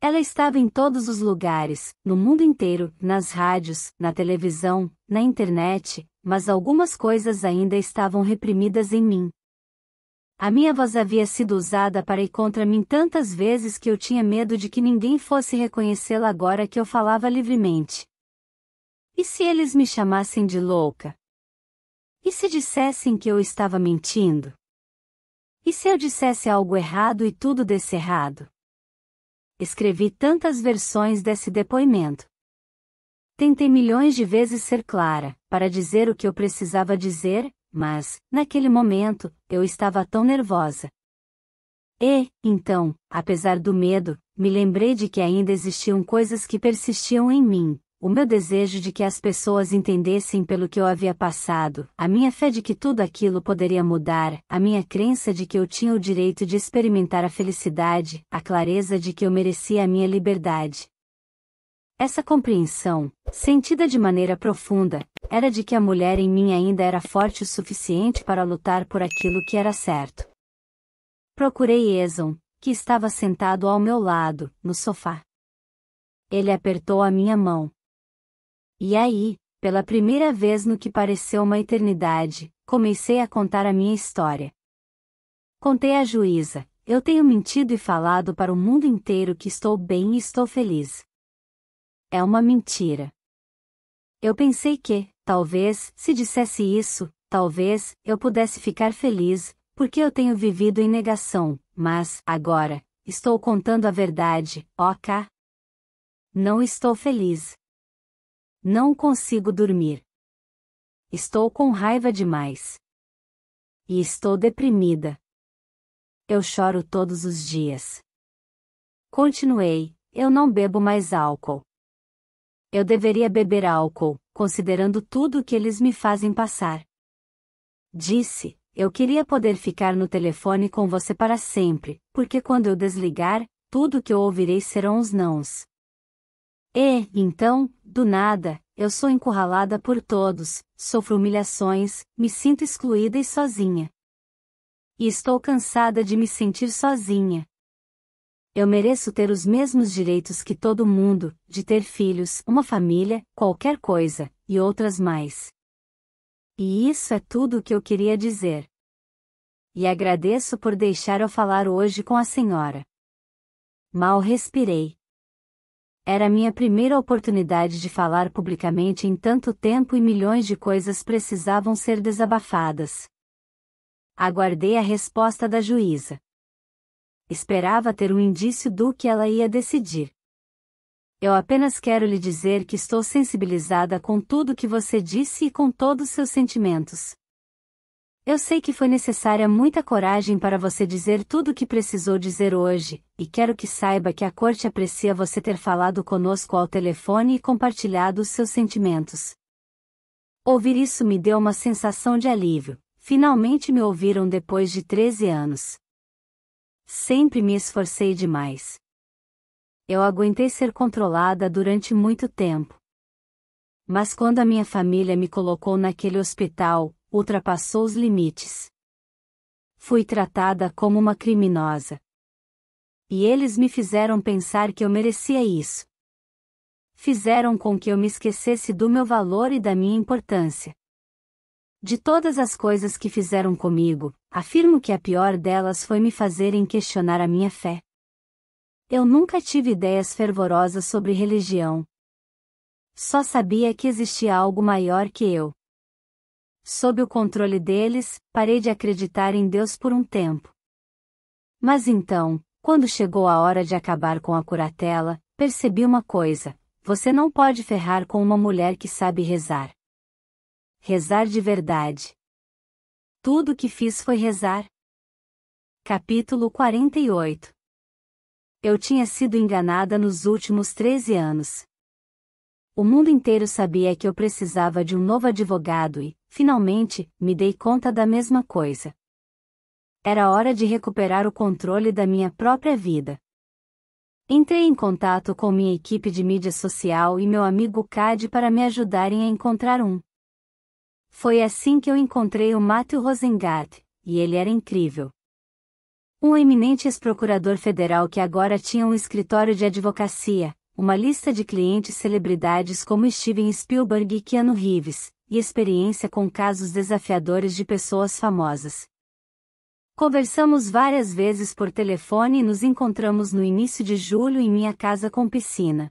Ela estava em todos os lugares, no mundo inteiro, nas rádios, na televisão, na internet, mas algumas coisas ainda estavam reprimidas em mim. A minha voz havia sido usada para ir contra mim tantas vezes que eu tinha medo de que ninguém fosse reconhecê-la agora que eu falava livremente. E se eles me chamassem de louca? E se dissessem que eu estava mentindo? E se eu dissesse algo errado e tudo desse errado? Escrevi tantas versões desse depoimento. Tentei milhões de vezes ser clara, para dizer o que eu precisava dizer, mas, naquele momento, eu estava tão nervosa. E, então, apesar do medo, me lembrei de que ainda existiam coisas que persistiam em mim. O meu desejo de que as pessoas entendessem pelo que eu havia passado, a minha fé de que tudo aquilo poderia mudar, a minha crença de que eu tinha o direito de experimentar a felicidade, a clareza de que eu merecia a minha liberdade. Essa compreensão, sentida de maneira profunda, era de que a mulher em mim ainda era forte o suficiente para lutar por aquilo que era certo. Procurei Eson, que estava sentado ao meu lado, no sofá. Ele apertou a minha mão. E aí, pela primeira vez no que pareceu uma eternidade, comecei a contar a minha história. Contei à juíza, eu tenho mentido e falado para o mundo inteiro que estou bem e estou feliz. É uma mentira. Eu pensei que, talvez, se dissesse isso, talvez, eu pudesse ficar feliz, porque eu tenho vivido em negação, mas, agora, estou contando a verdade, ok? Não estou feliz. Não consigo dormir. Estou com raiva demais. E estou deprimida. Eu choro todos os dias. Continuei, eu não bebo mais álcool. Eu deveria beber álcool, considerando tudo o que eles me fazem passar. Disse, eu queria poder ficar no telefone com você para sempre, porque quando eu desligar, tudo o que eu ouvirei serão os nãos. E, então, do nada, eu sou encurralada por todos, sofro humilhações, me sinto excluída e sozinha. E estou cansada de me sentir sozinha. Eu mereço ter os mesmos direitos que todo mundo, de ter filhos, uma família, qualquer coisa, e outras mais. E isso é tudo o que eu queria dizer. E agradeço por deixar eu falar hoje com a senhora. Mal respirei. Era minha primeira oportunidade de falar publicamente em tanto tempo e milhões de coisas precisavam ser desabafadas. Aguardei a resposta da juíza. Esperava ter um indício do que ela ia decidir. Eu apenas quero lhe dizer que estou sensibilizada com tudo que você disse e com todos seus sentimentos. Eu sei que foi necessária muita coragem para você dizer tudo o que precisou dizer hoje, e quero que saiba que a corte aprecia você ter falado conosco ao telefone e compartilhado os seus sentimentos. Ouvir isso me deu uma sensação de alívio. Finalmente me ouviram depois de 13 anos. Sempre me esforcei demais. Eu aguentei ser controlada durante muito tempo. Mas quando a minha família me colocou naquele hospital, ultrapassou os limites. Fui tratada como uma criminosa. E eles me fizeram pensar que eu merecia isso. Fizeram com que eu me esquecesse do meu valor e da minha importância. De todas as coisas que fizeram comigo, afirmo que a pior delas foi me fazerem questionar a minha fé. Eu nunca tive ideias fervorosas sobre religião. Só sabia que existia algo maior que eu. Sob o controle deles, parei de acreditar em Deus por um tempo. Mas então, quando chegou a hora de acabar com a curatela, percebi uma coisa: você não pode ferrar com uma mulher que sabe rezar. Rezar de verdade. Tudo o que fiz foi rezar. Capítulo 48. Eu tinha sido enganada nos últimos 13 anos. O mundo inteiro sabia que eu precisava de um novo advogado e, finalmente, me dei conta da mesma coisa. Era hora de recuperar o controle da minha própria vida. Entrei em contato com minha equipe de mídia social e meu amigo Cad para me ajudarem a encontrar um. Foi assim que eu encontrei o Matthew Rosengart, e ele era incrível. Um eminente ex-procurador federal que agora tinha um escritório de advocacia, uma lista de clientes celebridades como Steven Spielberg e Keanu Reeves, e experiência com casos desafiadores de pessoas famosas. Conversamos várias vezes por telefone e nos encontramos no início de julho em minha casa com piscina.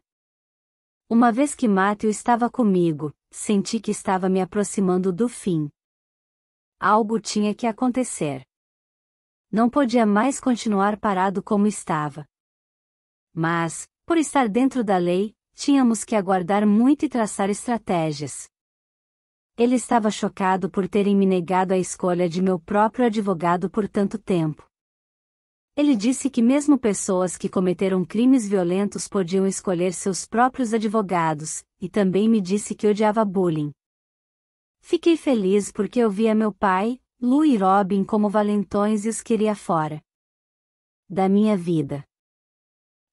Uma vez que Matthew estava comigo, senti que estava me aproximando do fim. Algo tinha que acontecer. Não podia mais continuar parado como estava. Mas, por estar dentro da lei, tínhamos que aguardar muito e traçar estratégias. Ele estava chocado por terem me negado a escolha de meu próprio advogado por tanto tempo. Ele disse que mesmo pessoas que cometeram crimes violentos podiam escolher seus próprios advogados, e também me disse que odiava bullying. Fiquei feliz porque eu via meu pai, Lou e Robin como valentões e os queria fora da minha vida.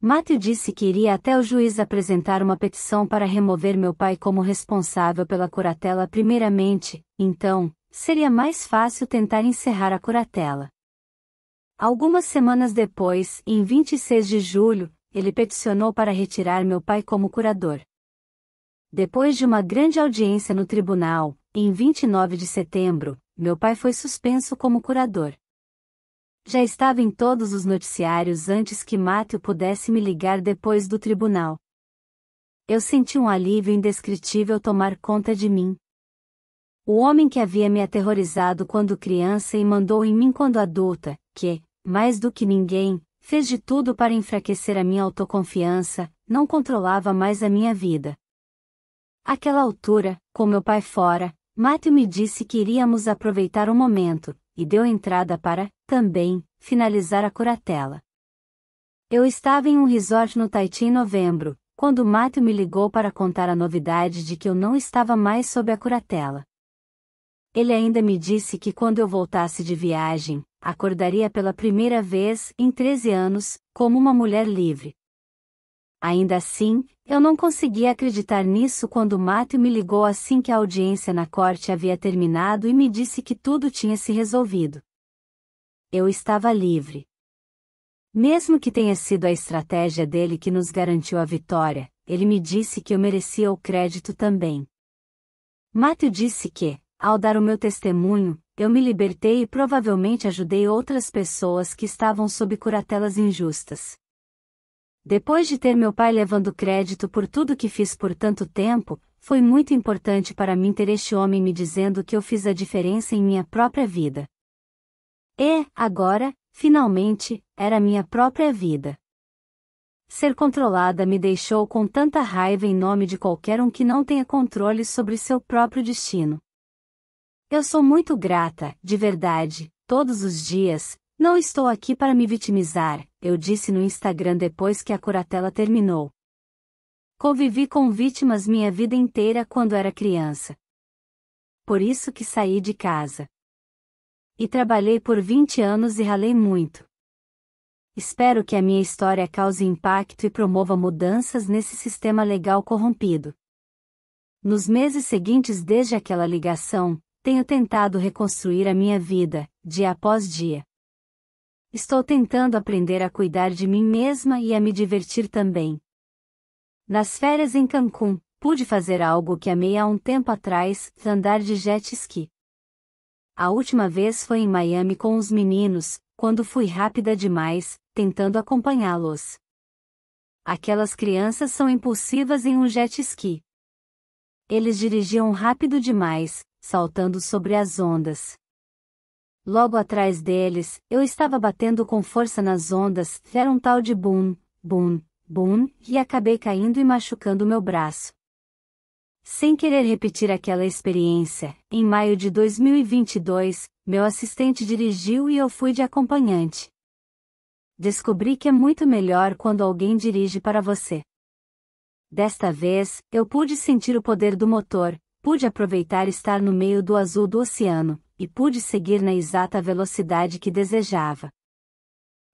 Matthew disse que iria até o juiz apresentar uma petição para remover meu pai como responsável pela curatela primeiramente, então, seria mais fácil tentar encerrar a curatela. Algumas semanas depois, em 26 de julho, ele peticionou para retirar meu pai como curador. Depois de uma grande audiência no tribunal, em 29 de setembro, meu pai foi suspenso como curador. Já estava em todos os noticiários antes que Matthew pudesse me ligar depois do tribunal. Eu senti um alívio indescritível tomar conta de mim. O homem que havia me aterrorizado quando criança e mandou em mim quando adulta, que, mais do que ninguém, fez de tudo para enfraquecer a minha autoconfiança, não controlava mais a minha vida. Àquela altura, com meu pai fora, Matthew me disse que iríamos aproveitar o momento, e deu entrada para, também, finalizar a curatela. Eu estava em um resort no Tahiti em novembro, quando Matthew me ligou para contar a novidade de que eu não estava mais sob a curatela. Ele ainda me disse que quando eu voltasse de viagem, acordaria pela primeira vez, em 13 anos, como uma mulher livre. Ainda assim, eu não conseguia acreditar nisso quando Matthew me ligou assim que a audiência na corte havia terminado e me disse que tudo tinha se resolvido. Eu estava livre. Mesmo que tenha sido a estratégia dele que nos garantiu a vitória, ele me disse que eu merecia o crédito também. Matthew disse que, ao dar o meu testemunho, eu me libertei e provavelmente ajudei outras pessoas que estavam sob curatelas injustas. Depois de ter meu pai levando crédito por tudo que fiz por tanto tempo, foi muito importante para mim ter este homem me dizendo que eu fiz a diferença em minha própria vida. E, agora, finalmente, era minha própria vida. Ser controlada me deixou com tanta raiva em nome de qualquer um que não tenha controle sobre seu próprio destino. Eu sou muito grata, de verdade, todos os dias. Não estou aqui para me vitimizar, eu disse no Instagram depois que a curatela terminou. Convivi com vítimas minha vida inteira quando era criança. Por isso que saí de casa. E trabalhei por 20 anos e ralei muito. Espero que a minha história cause impacto e promova mudanças nesse sistema legal corrompido. Nos meses seguintes desde aquela ligação, tenho tentado reconstruir a minha vida, dia após dia. Estou tentando aprender a cuidar de mim mesma e a me divertir também. Nas férias em Cancún, pude fazer algo que amei há um tempo atrás, andar de jet ski. A última vez foi em Miami com os meninos, quando fui rápida demais, tentando acompanhá-los. Aquelas crianças são impulsivas em um jet ski. Eles dirigiam rápido demais, saltando sobre as ondas. Logo atrás deles, eu estava batendo com força nas ondas, era um tal de boom, boom, boom, e acabei caindo e machucando meu braço. Sem querer repetir aquela experiência, em maio de 2022, meu assistente dirigiu e eu fui de acompanhante. Descobri que é muito melhor quando alguém dirige para você. Desta vez, eu pude sentir o poder do motor, pude aproveitar estar no meio do azul do oceano, e pude seguir na exata velocidade que desejava.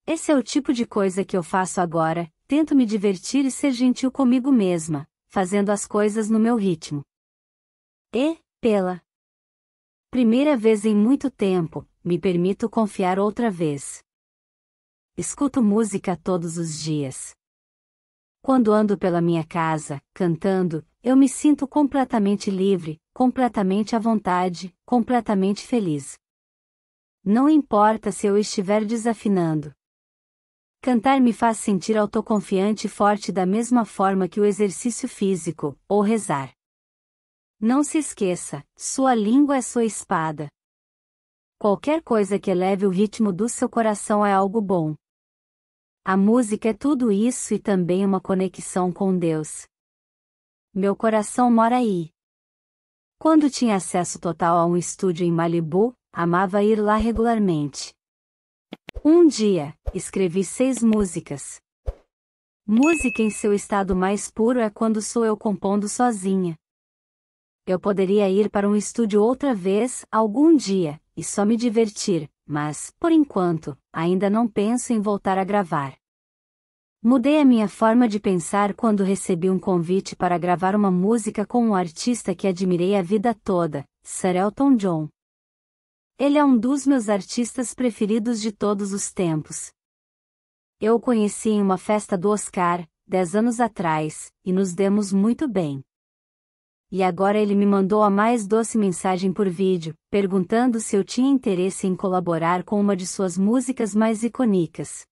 Esse é o tipo de coisa que eu faço agora, tento me divertir e ser gentil comigo mesma, fazendo as coisas no meu ritmo. E, pela primeira vez em muito tempo, me permito confiar outra vez. Escuto música todos os dias. Quando ando pela minha casa, cantando, eu me sinto completamente livre, completamente à vontade, completamente feliz. Não importa se eu estiver desafinando. Cantar me faz sentir autoconfiante e forte da mesma forma que o exercício físico, ou rezar. Não se esqueça, sua língua é sua espada. Qualquer coisa que eleve o ritmo do seu coração é algo bom. A música é tudo isso e também uma conexão com Deus. Meu coração mora aí. Quando tinha acesso total a um estúdio em Malibu, amava ir lá regularmente. Um dia, escrevi 6 músicas. Música em seu estado mais puro é quando sou eu compondo sozinha. Eu poderia ir para um estúdio outra vez, algum dia, e só me divertir, mas, por enquanto, ainda não penso em voltar a gravar. Mudei a minha forma de pensar quando recebi um convite para gravar uma música com um artista que admirei a vida toda, Sir Elton John. Ele é um dos meus artistas preferidos de todos os tempos. Eu o conheci em uma festa do Oscar, 10 anos atrás, e nos demos muito bem. E agora ele me mandou a mais doce mensagem por vídeo, perguntando se eu tinha interesse em colaborar com uma de suas músicas mais icônicas.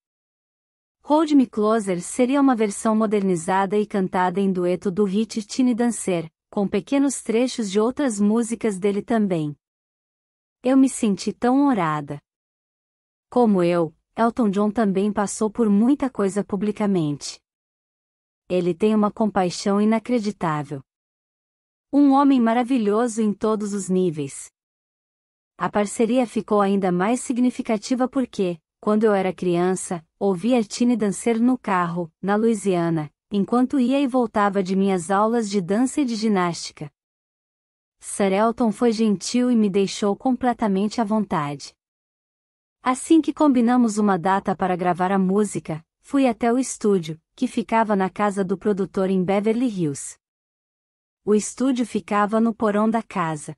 Hold Me Closer seria uma versão modernizada e cantada em dueto do hit Tiny Dancer, com pequenos trechos de outras músicas dele também. Eu me senti tão honrada. Como eu, Elton John também passou por muita coisa publicamente. Ele tem uma compaixão inacreditável. Um homem maravilhoso em todos os níveis. A parceria ficou ainda mais significativa porque, quando eu era criança, ouvia Tiny Dancer no carro, na Louisiana, enquanto ia e voltava de minhas aulas de dança e de ginástica. Sir Elton foi gentil e me deixou completamente à vontade. Assim que combinamos uma data para gravar a música, fui até o estúdio, que ficava na casa do produtor em Beverly Hills. O estúdio ficava no porão da casa.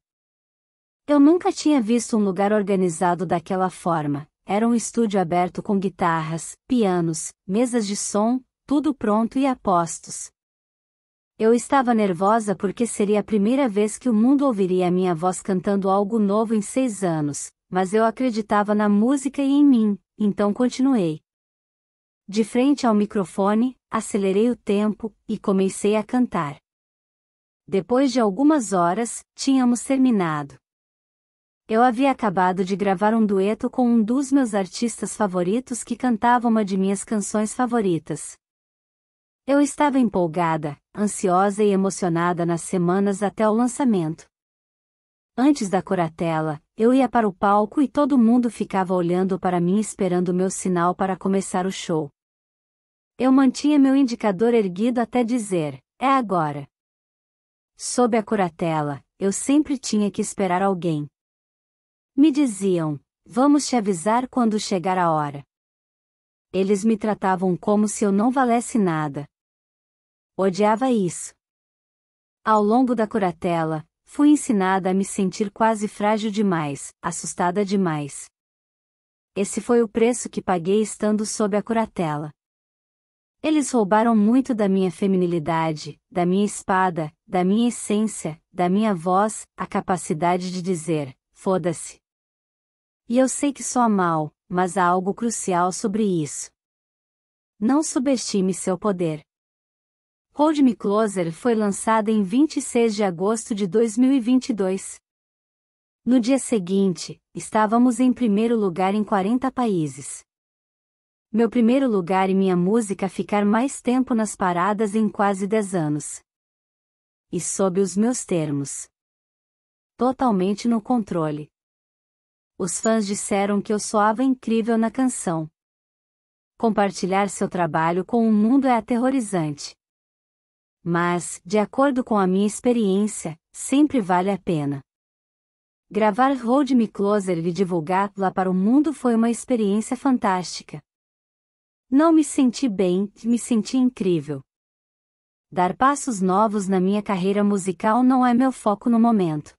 Eu nunca tinha visto um lugar organizado daquela forma. Era um estúdio aberto com guitarras, pianos, mesas de som, tudo pronto e a postos. Eu estava nervosa porque seria a primeira vez que o mundo ouviria a minha voz cantando algo novo em 6 anos, mas eu acreditava na música e em mim, então continuei. De frente ao microfone, acelerei o tempo, e comecei a cantar. Depois de algumas horas, tínhamos terminado. Eu havia acabado de gravar um dueto com um dos meus artistas favoritos que cantava uma de minhas canções favoritas. Eu estava empolgada, ansiosa e emocionada nas semanas até o lançamento. Antes da coratela, eu ia para o palco e todo mundo ficava olhando para mim esperando meu sinal para começar o show. Eu mantinha meu indicador erguido até dizer, é agora. Sob a coratela, eu sempre tinha que esperar alguém. Me diziam, vamos te avisar quando chegar a hora. Eles me tratavam como se eu não valesse nada. Odiava isso. Ao longo da coratela, fui ensinada a me sentir quase frágil demais, assustada demais. Esse foi o preço que paguei estando sob a coratela. Eles roubaram muito da minha feminilidade, da minha espada, da minha essência, da minha voz, a capacidade de dizer, foda-se. E eu sei que soa mal, mas há algo crucial sobre isso. Não subestime seu poder. Hold Me Closer foi lançada em 26 de agosto de 2022. No dia seguinte, estávamos em primeiro lugar em 40 países. Meu primeiro lugar e minha música ficar mais tempo nas paradas em quase 10 anos. E sob os meus termos. Totalmente no controle. Os fãs disseram que eu soava incrível na canção. Compartilhar seu trabalho com o mundo é aterrorizante. Mas, de acordo com a minha experiência, sempre vale a pena. Gravar Hold Me Closer e divulgá-la para o mundo foi uma experiência fantástica. Não me senti bem, me senti incrível. Dar passos novos na minha carreira musical não é meu foco no momento.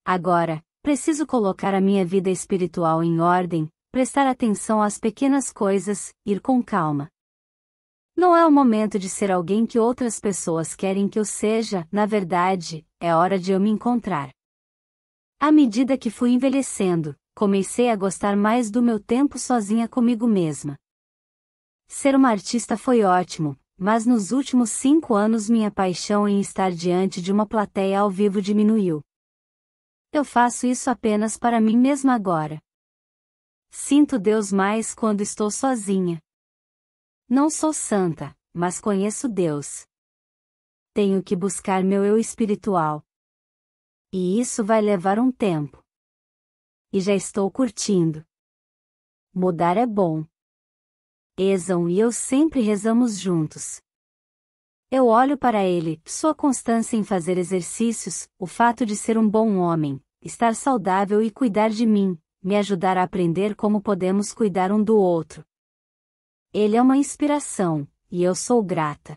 Agora, preciso colocar a minha vida espiritual em ordem, prestar atenção às pequenas coisas, ir com calma. Não é o momento de ser alguém que outras pessoas querem que eu seja, na verdade, é hora de eu me encontrar. À medida que fui envelhecendo, comecei a gostar mais do meu tempo sozinha comigo mesma. Ser uma artista foi ótimo, mas nos últimos 5 anos minha paixão em estar diante de uma plateia ao vivo diminuiu. Eu faço isso apenas para mim mesma agora. Sinto Deus mais quando estou sozinha. Não sou santa, mas conheço Deus. Tenho que buscar meu eu espiritual. E isso vai levar um tempo. E já estou curtindo. Mudar é bom. Esaú e eu sempre rezamos juntos. Eu olho para ele, sua constância em fazer exercícios, o fato de ser um bom homem, estar saudável e cuidar de mim, me ajudar a aprender como podemos cuidar um do outro. Ele é uma inspiração, e eu sou grata.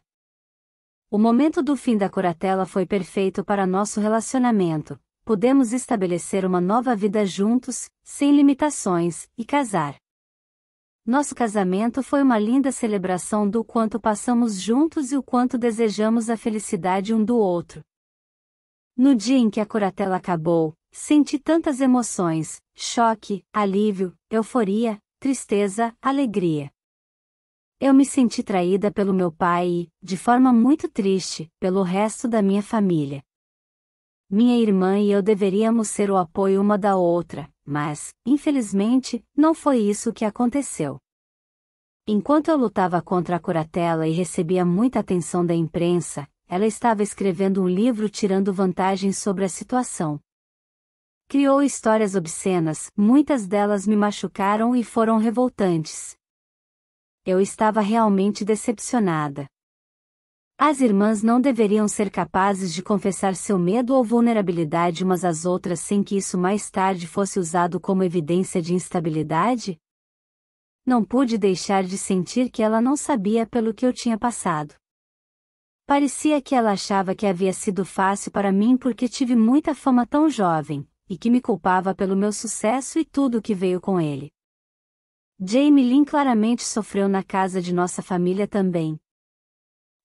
O momento do fim da curatela foi perfeito para nosso relacionamento. Pudemos estabelecer uma nova vida juntos, sem limitações, e casar. Nosso casamento foi uma linda celebração do quanto passamos juntos e o quanto desejamos a felicidade um do outro. No dia em que a curatela acabou, senti tantas emoções: choque, alívio, euforia, tristeza, alegria. Eu me senti traída pelo meu pai e, de forma muito triste, pelo resto da minha família. Minha irmã e eu deveríamos ser o apoio uma da outra, mas, infelizmente, não foi isso que aconteceu. Enquanto eu lutava contra a curatela e recebia muita atenção da imprensa, ela estava escrevendo um livro tirando vantagens sobre a situação. Criou histórias obscenas, muitas delas me machucaram e foram revoltantes. Eu estava realmente decepcionada. As irmãs não deveriam ser capazes de confessar seu medo ou vulnerabilidade umas às outras sem que isso mais tarde fosse usado como evidência de instabilidade? Não pude deixar de sentir que ela não sabia pelo que eu tinha passado. Parecia que ela achava que havia sido fácil para mim porque tive muita fama tão jovem, e que me culpava pelo meu sucesso e tudo o que veio com ele. Jamie Lynn claramente sofreu na casa de nossa família também.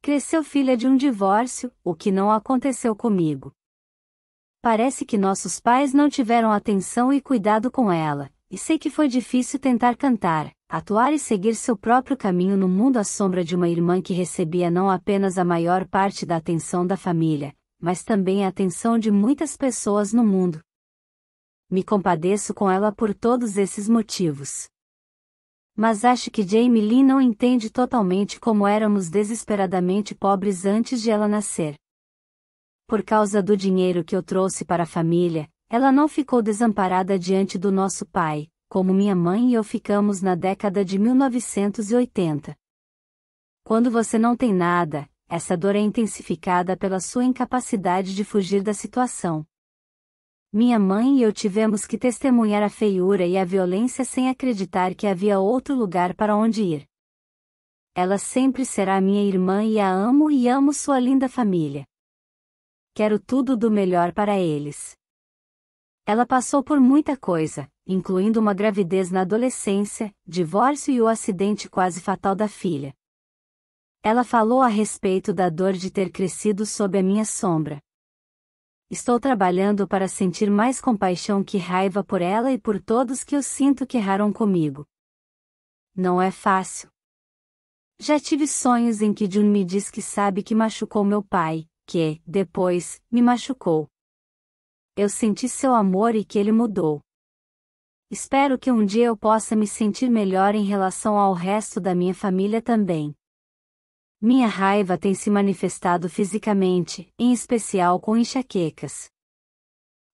Cresceu filha de um divórcio, o que não aconteceu comigo. Parece que nossos pais não tiveram atenção e cuidado com ela, e sei que foi difícil tentar cantar, atuar e seguir seu próprio caminho no mundo à sombra de uma irmã que recebia não apenas a maior parte da atenção da família, mas também a atenção de muitas pessoas no mundo. Me compadeço com ela por todos esses motivos. Mas acho que Jamie Lynn não entende totalmente como éramos desesperadamente pobres antes de ela nascer. Por causa do dinheiro que eu trouxe para a família, ela não ficou desamparada diante do nosso pai, como minha mãe e eu ficamos na década de 1980. Quando você não tem nada, essa dor é intensificada pela sua incapacidade de fugir da situação. Minha mãe e eu tivemos que testemunhar a feiura e a violência sem acreditar que havia outro lugar para onde ir. Ela sempre será minha irmã e a amo e amo sua linda família. Quero tudo do melhor para eles. Ela passou por muita coisa, incluindo uma gravidez na adolescência, divórcio e o acidente quase fatal da filha. Ela falou a respeito da dor de ter crescido sob a minha sombra. Estou trabalhando para sentir mais compaixão que raiva por ela e por todos que eu sinto que erraram comigo. Não é fácil. Já tive sonhos em que June me diz que sabe que machucou meu pai, que, depois, me machucou. Eu senti seu amor e que ele mudou. Espero que um dia eu possa me sentir melhor em relação ao resto da minha família também. Minha raiva tem se manifestado fisicamente, em especial com enxaquecas.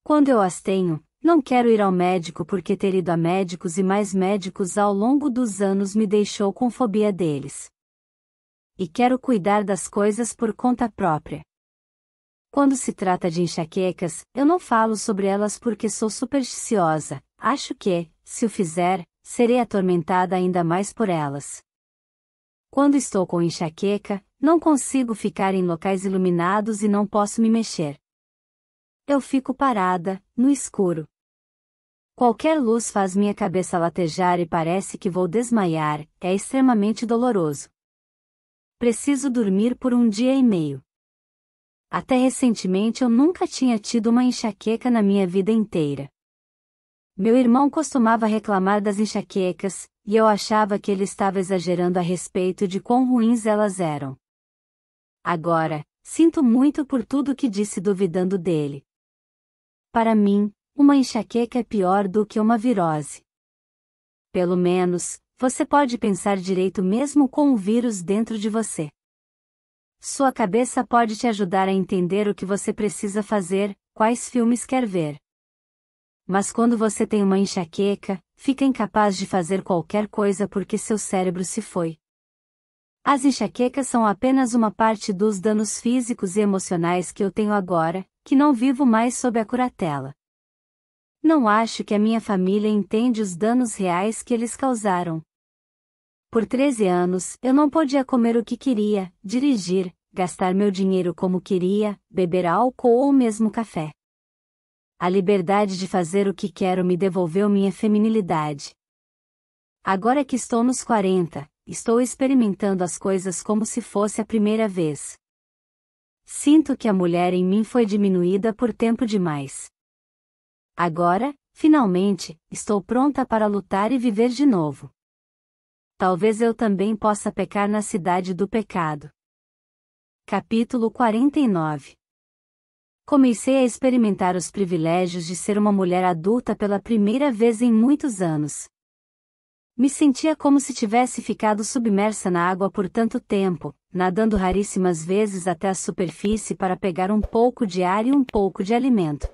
Quando eu as tenho, não quero ir ao médico porque ter ido a médicos e mais médicos ao longo dos anos me deixou com fobia deles. E quero cuidar das coisas por conta própria. Quando se trata de enxaquecas, eu não falo sobre elas porque sou supersticiosa, acho que, se o fizer, serei atormentada ainda mais por elas. Quando estou com enxaqueca, não consigo ficar em locais iluminados e não posso me mexer. Eu fico parada, no escuro. Qualquer luz faz minha cabeça latejar e parece que vou desmaiar, é extremamente doloroso. Preciso dormir por um dia e meio. Até recentemente eu nunca tinha tido uma enxaqueca na minha vida inteira. Meu irmão costumava reclamar das enxaquecas, e eu achava que ele estava exagerando a respeito de quão ruins elas eram. Agora, sinto muito por tudo que disse duvidando dele. Para mim, uma enxaqueca é pior do que uma virose. Pelo menos, você pode pensar direito mesmo com o vírus dentro de você. Sua cabeça pode te ajudar a entender o que você precisa fazer, quais filmes quer ver. Mas quando você tem uma enxaqueca, fica incapaz de fazer qualquer coisa porque seu cérebro se foi. As enxaquecas são apenas uma parte dos danos físicos e emocionais que eu tenho agora, que não vivo mais sob a curatela. Não acho que a minha família entende os danos reais que eles causaram. Por 13 anos, eu não podia comer o que queria, dirigir, gastar meu dinheiro como queria, beber álcool ou mesmo café. A liberdade de fazer o que quero me devolveu minha feminilidade. Agora que estou nos 40, estou experimentando as coisas como se fosse a primeira vez. Sinto que a mulher em mim foi diminuída por tempo demais. Agora, finalmente, estou pronta para lutar e viver de novo. Talvez eu também possa pecar na cidade do pecado. Capítulo 49. Comecei a experimentar os privilégios de ser uma mulher adulta pela primeira vez em muitos anos. Me sentia como se tivesse ficado submersa na água por tanto tempo, nadando raríssimas vezes até a superfície para pegar um pouco de ar e um pouco de alimento.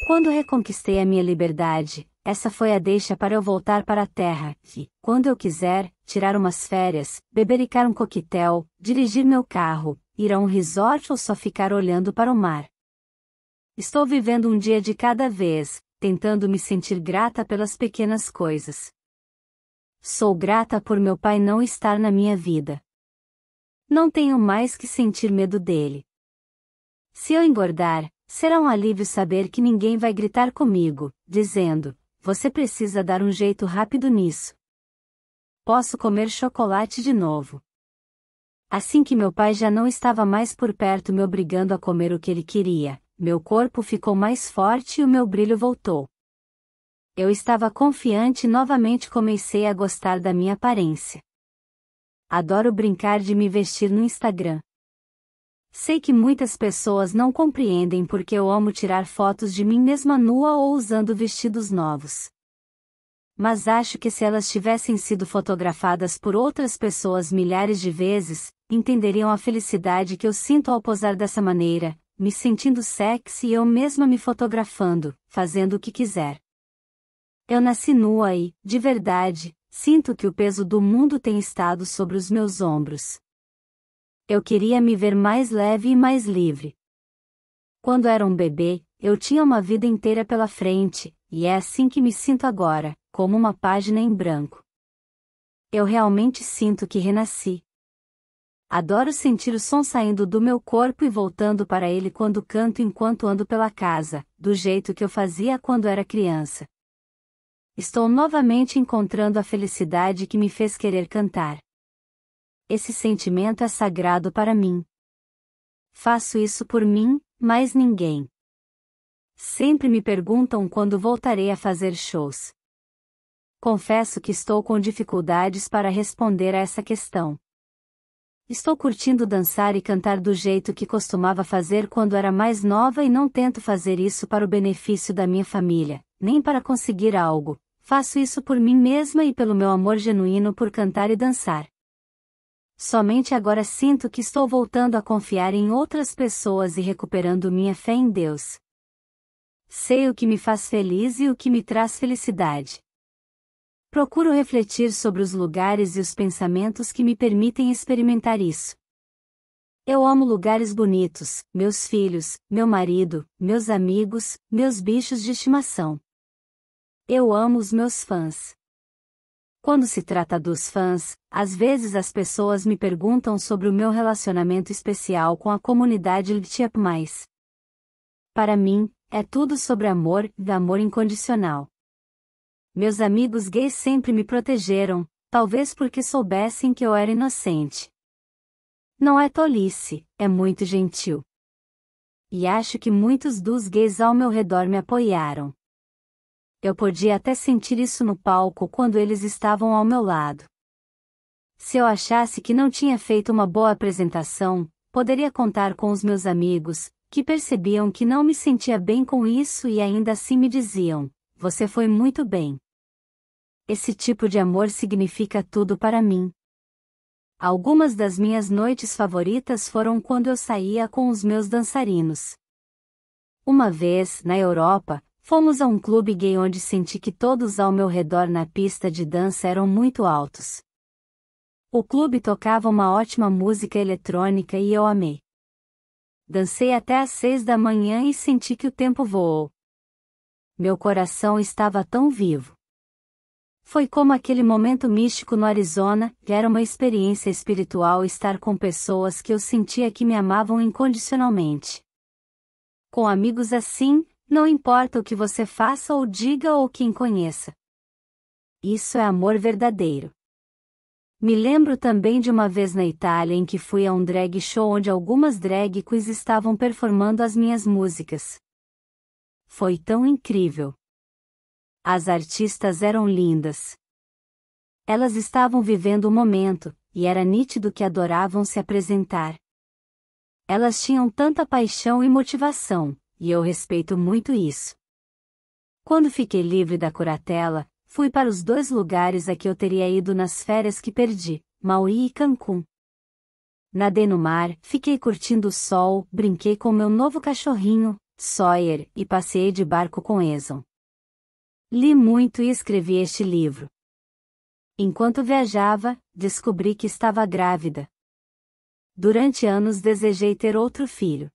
Quando reconquistei a minha liberdade, essa foi a deixa para eu voltar para a terra, e, quando eu quiser, tirar umas férias, bebericar um coquetel, dirigir meu carro, ir a um resort ou só ficar olhando para o mar. Estou vivendo um dia de cada vez, tentando me sentir grata pelas pequenas coisas. Sou grata por meu pai não estar na minha vida. Não tenho mais que sentir medo dele. Se eu engordar, será um alívio saber que ninguém vai gritar comigo, dizendo: "Você precisa dar um jeito rápido nisso." Posso comer chocolate de novo. Assim que meu pai já não estava mais por perto me obrigando a comer o que ele queria, meu corpo ficou mais forte e o meu brilho voltou. Eu estava confiante e novamente comecei a gostar da minha aparência. Adoro brincar de me vestir no Instagram. Sei que muitas pessoas não compreendem porque eu amo tirar fotos de mim mesma nua ou usando vestidos novos. Mas acho que se elas tivessem sido fotografadas por outras pessoas milhares de vezes, entenderiam a felicidade que eu sinto ao posar dessa maneira, me sentindo sexy e eu mesma me fotografando, fazendo o que quiser. Eu nasci nua e, de verdade, sinto que o peso do mundo tem estado sobre os meus ombros. Eu queria me ver mais leve e mais livre. Quando era um bebê, eu tinha uma vida inteira pela frente, e é assim que me sinto agora, como uma página em branco. Eu realmente sinto que renasci. Adoro sentir o som saindo do meu corpo e voltando para ele quando canto enquanto ando pela casa, do jeito que eu fazia quando era criança. Estou novamente encontrando a felicidade que me fez querer cantar. Esse sentimento é sagrado para mim. Faço isso por mim, mais ninguém. Sempre me perguntam quando voltarei a fazer shows. Confesso que estou com dificuldades para responder a essa questão. Estou curtindo dançar e cantar do jeito que costumava fazer quando era mais nova e não tento fazer isso para o benefício da minha família, nem para conseguir algo. Faço isso por mim mesma e pelo meu amor genuíno por cantar e dançar. Somente agora sinto que estou voltando a confiar em outras pessoas e recuperando minha fé em Deus. Sei o que me faz feliz e o que me traz felicidade. Procuro refletir sobre os lugares e os pensamentos que me permitem experimentar isso. Eu amo lugares bonitos, meus filhos, meu marido, meus amigos, meus bichos de estimação. Eu amo os meus fãs. Quando se trata dos fãs, às vezes as pessoas me perguntam sobre o meu relacionamento especial com a comunidade LGBTQ+. Para mim, é tudo sobre amor e amor incondicional. Meus amigos gays sempre me protegeram, talvez porque soubessem que eu era inocente. Não é tolice, é muito gentil. E acho que muitos dos gays ao meu redor me apoiaram. Eu podia até sentir isso no palco quando eles estavam ao meu lado. Se eu achasse que não tinha feito uma boa apresentação, poderia contar com os meus amigos, que percebiam que não me sentia bem com isso e ainda assim me diziam: "Você foi muito bem." Esse tipo de amor significa tudo para mim. Algumas das minhas noites favoritas foram quando eu saía com os meus dançarinos. Uma vez, na Europa, fomos a um clube gay onde senti que todos ao meu redor na pista de dança eram muito altos. O clube tocava uma ótima música eletrônica e eu amei. Dancei até às 6 da manhã e senti que o tempo voou. Meu coração estava tão vivo. Foi como aquele momento místico no Arizona, que era uma experiência espiritual estar com pessoas que eu sentia que me amavam incondicionalmente. Com amigos assim, não importa o que você faça ou diga ou quem conheça. Isso é amor verdadeiro. Me lembro também de uma vez na Itália em que fui a um drag show onde algumas drag queens estavam performando as minhas músicas. Foi tão incrível. As artistas eram lindas. Elas estavam vivendo o momento, e era nítido que adoravam se apresentar. Elas tinham tanta paixão e motivação, e eu respeito muito isso. Quando fiquei livre da curatela, fui para os 2 lugares a que eu teria ido nas férias que perdi, Maui e Cancún. Nadei no mar, fiquei curtindo o sol, brinquei com meu novo cachorrinho, Sawyer, e passeei de barco com Eson. Li muito e escrevi este livro. Enquanto viajava, descobri que estava grávida. Durante anos desejei ter outro filho.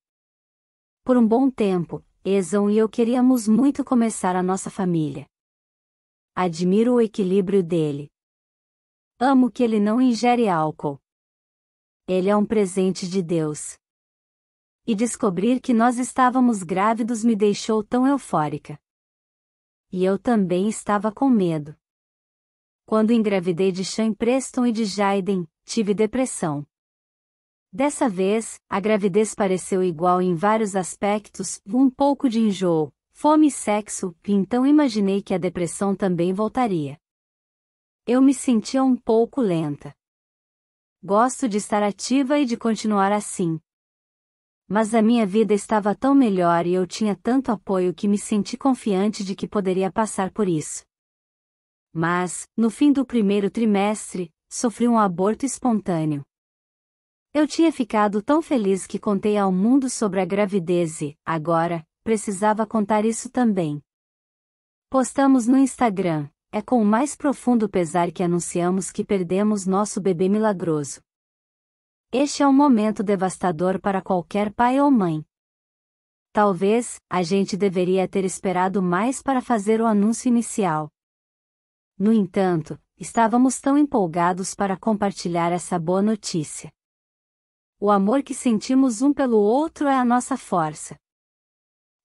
Por um bom tempo, Eson e eu queríamos muito começar a nossa família. Admiro o equilíbrio dele. Amo que ele não ingere álcool. Ele é um presente de Deus. E descobrir que nós estávamos grávidos me deixou tão eufórica. E eu também estava com medo. Quando engravidei de Sean Preston e de Jaden, tive depressão. Dessa vez, a gravidez pareceu igual em vários aspectos, um pouco de enjoo, fome e sexo, e então imaginei que a depressão também voltaria. Eu me sentia um pouco lenta. Gosto de estar ativa e de continuar assim. Mas a minha vida estava tão melhor e eu tinha tanto apoio que me senti confiante de que poderia passar por isso. Mas, no fim do primeiro trimestre, sofri um aborto espontâneo. Eu tinha ficado tão feliz que contei ao mundo sobre a gravidez e, agora, precisava contar isso também. Postamos no Instagram, é com o mais profundo pesar que anunciamos que perdemos nosso bebê milagroso. Este é um momento devastador para qualquer pai ou mãe. Talvez, a gente deveria ter esperado mais para fazer o anúncio inicial. No entanto, estávamos tão empolgados para compartilhar essa boa notícia. O amor que sentimos um pelo outro é a nossa força.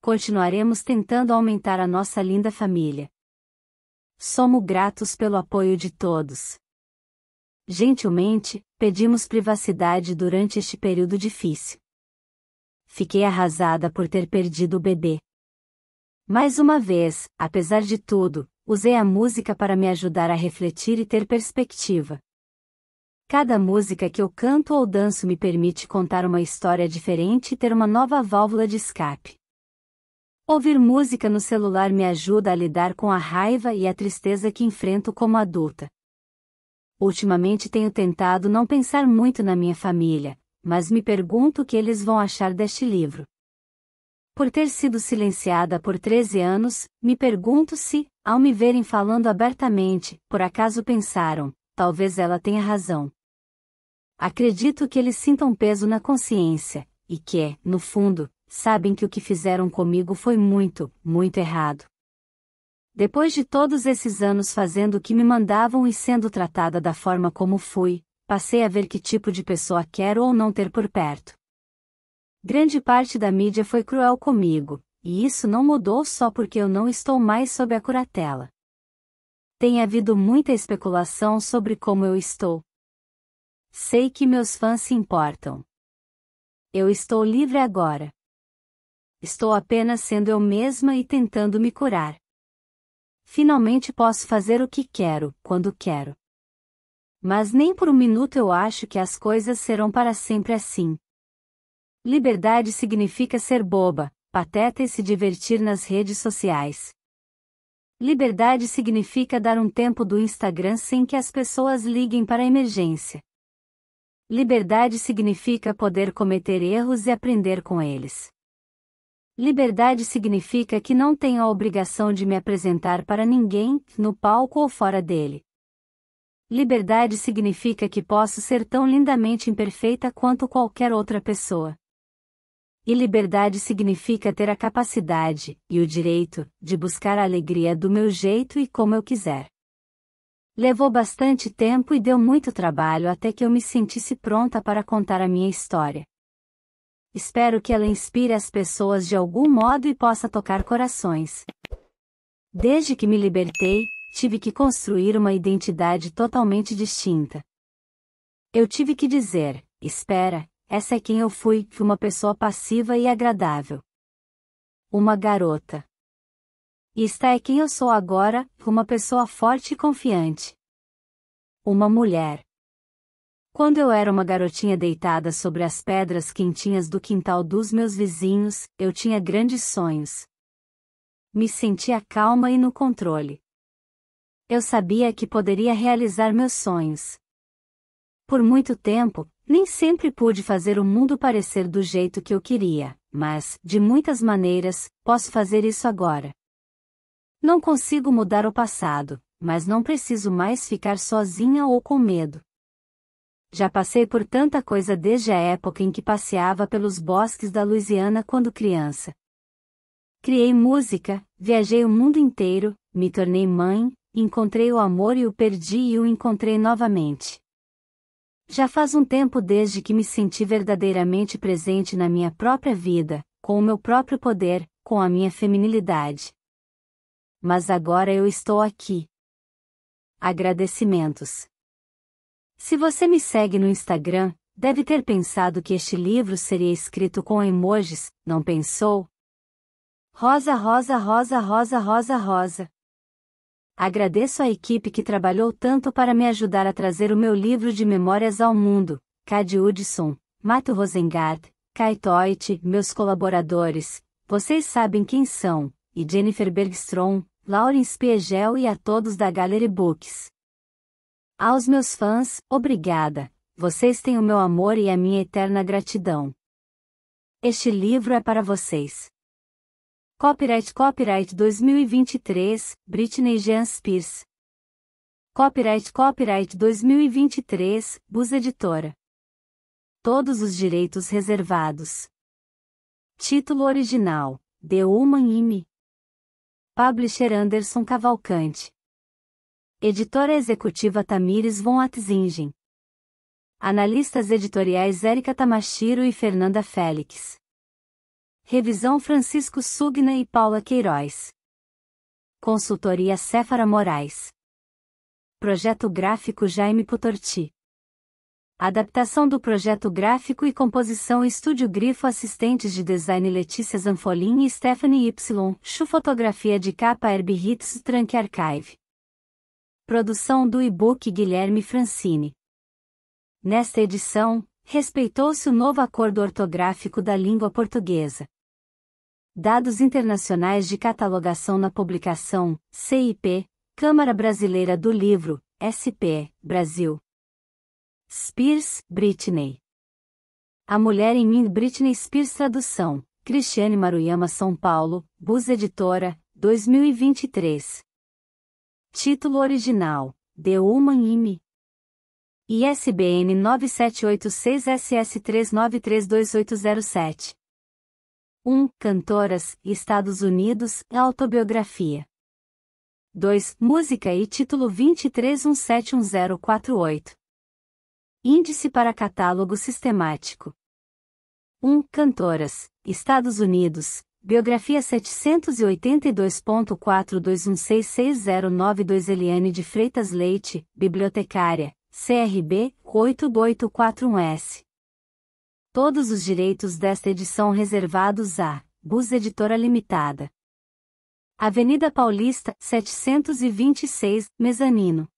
Continuaremos tentando aumentar a nossa linda família. Somos gratos pelo apoio de todos. Gentilmente, pedimos privacidade durante este período difícil. Fiquei arrasada por ter perdido o bebê. Mais uma vez, apesar de tudo, usei a música para me ajudar a refletir e ter perspectiva. Cada música que eu canto ou danço me permite contar uma história diferente e ter uma nova válvula de escape. Ouvir música no celular me ajuda a lidar com a raiva e a tristeza que enfrento como adulta. Ultimamente tenho tentado não pensar muito na minha família, mas me pergunto o que eles vão achar deste livro. Por ter sido silenciada por 13 anos, me pergunto se, ao me verem falando abertamente, por acaso pensaram, talvez ela tenha razão. Acredito que eles sintam peso na consciência, e que, no fundo, sabem que o que fizeram comigo foi muito, muito errado. Depois de todos esses anos fazendo o que me mandavam e sendo tratada da forma como fui, passei a ver que tipo de pessoa quero ou não ter por perto. Grande parte da mídia foi cruel comigo, e isso não mudou só porque eu não estou mais sob a curatela. Tem havido muita especulação sobre como eu estou. Sei que meus fãs se importam. Eu estou livre agora. Estou apenas sendo eu mesma e tentando me curar. Finalmente posso fazer o que quero, quando quero. Mas nem por um minuto eu acho que as coisas serão para sempre assim. Liberdade significa ser boba, pateta e se divertir nas redes sociais. Liberdade significa dar um tempo do Instagram sem que as pessoas liguem para a emergência. Liberdade significa poder cometer erros e aprender com eles. Liberdade significa que não tenho a obrigação de me apresentar para ninguém, no palco ou fora dele. Liberdade significa que posso ser tão lindamente imperfeita quanto qualquer outra pessoa. E liberdade significa ter a capacidade, e o direito, de buscar a alegria do meu jeito e como eu quiser. Levou bastante tempo e deu muito trabalho até que eu me sentisse pronta para contar a minha história. Espero que ela inspire as pessoas de algum modo e possa tocar corações. Desde que me libertei, tive que construir uma identidade totalmente distinta. Eu tive que dizer, espera, essa é quem eu fui, uma pessoa passiva e agradável. Uma garota. E esta é quem eu sou agora, uma pessoa forte e confiante. Uma mulher. Quando eu era uma garotinha deitada sobre as pedras quentinhas do quintal dos meus vizinhos, eu tinha grandes sonhos. Me sentia calma e no controle. Eu sabia que poderia realizar meus sonhos. Por muito tempo, nem sempre pude fazer o mundo parecer do jeito que eu queria, mas, de muitas maneiras, posso fazer isso agora. Não consigo mudar o passado, mas não preciso mais ficar sozinha ou com medo. Já passei por tanta coisa desde a época em que passeava pelos bosques da Louisiana quando criança. Criei música, viajei o mundo inteiro, me tornei mãe, encontrei o amor e o perdi e o encontrei novamente. Já faz um tempo desde que me senti verdadeiramente presente na minha própria vida, com o meu próprio poder, com a minha feminilidade. Mas agora eu estou aqui. Agradecimentos. Se você me segue no Instagram, deve ter pensado que este livro seria escrito com emojis, não pensou? Rosa, rosa, rosa, rosa, rosa, rosa. Agradeço à equipe que trabalhou tanto para me ajudar a trazer o meu livro de memórias ao mundo, Cady Hudson, Matthew Rosengart, Kai Toit, meus colaboradores, vocês sabem quem são, e Jennifer Bergstrom, Lauren Spiegel e a todos da Gallery Books. Aos meus fãs, obrigada, vocês têm o meu amor e a minha eterna gratidão. Este livro é para vocês. Copyright 2023, Britney Jean Spears. Copyright 2023, Bus Editora. Todos os direitos reservados. Título original, The Woman in Me. Publisher Anderson Cavalcante. Editora executiva Tamires von Atzingen. Analistas editoriais Érica Tamashiro e Fernanda Félix. Revisão Francisco Sugna e Paula Queiroz. Consultoria Céfara Moraes. Projeto gráfico Jaime Putorti. Adaptação do projeto gráfico e composição Estúdio Grifo. Assistentes de design Letícia Zanfolin e Stephanie Y. Fotografia de capa Herbie Hits Trunk Archive. Produção do e-book Guilherme Francini. Nesta edição, respeitou-se o novo acordo ortográfico da língua portuguesa. Dados internacionais de catalogação na publicação, CIP, Câmara Brasileira do Livro, SP, Brasil. Spears, Britney. A Mulher em Mim. Britney Spears. Tradução, Cristiane Maruyama. São Paulo, Bus Editora, 2023. Título original, The Woman in Me. ISBN 9786SS39328807. 1. Cantoras, Estados Unidos, autobiografia. 2. Música e título 23171048. Índice para catálogo sistemático. 1. Cantoras, Estados Unidos, biografia 782.42166092 Eliane de Freitas Leite, bibliotecária, CRB, 8841S. Todos os direitos desta edição reservados a Bus Editora Limitada. Avenida Paulista, 726, mezanino.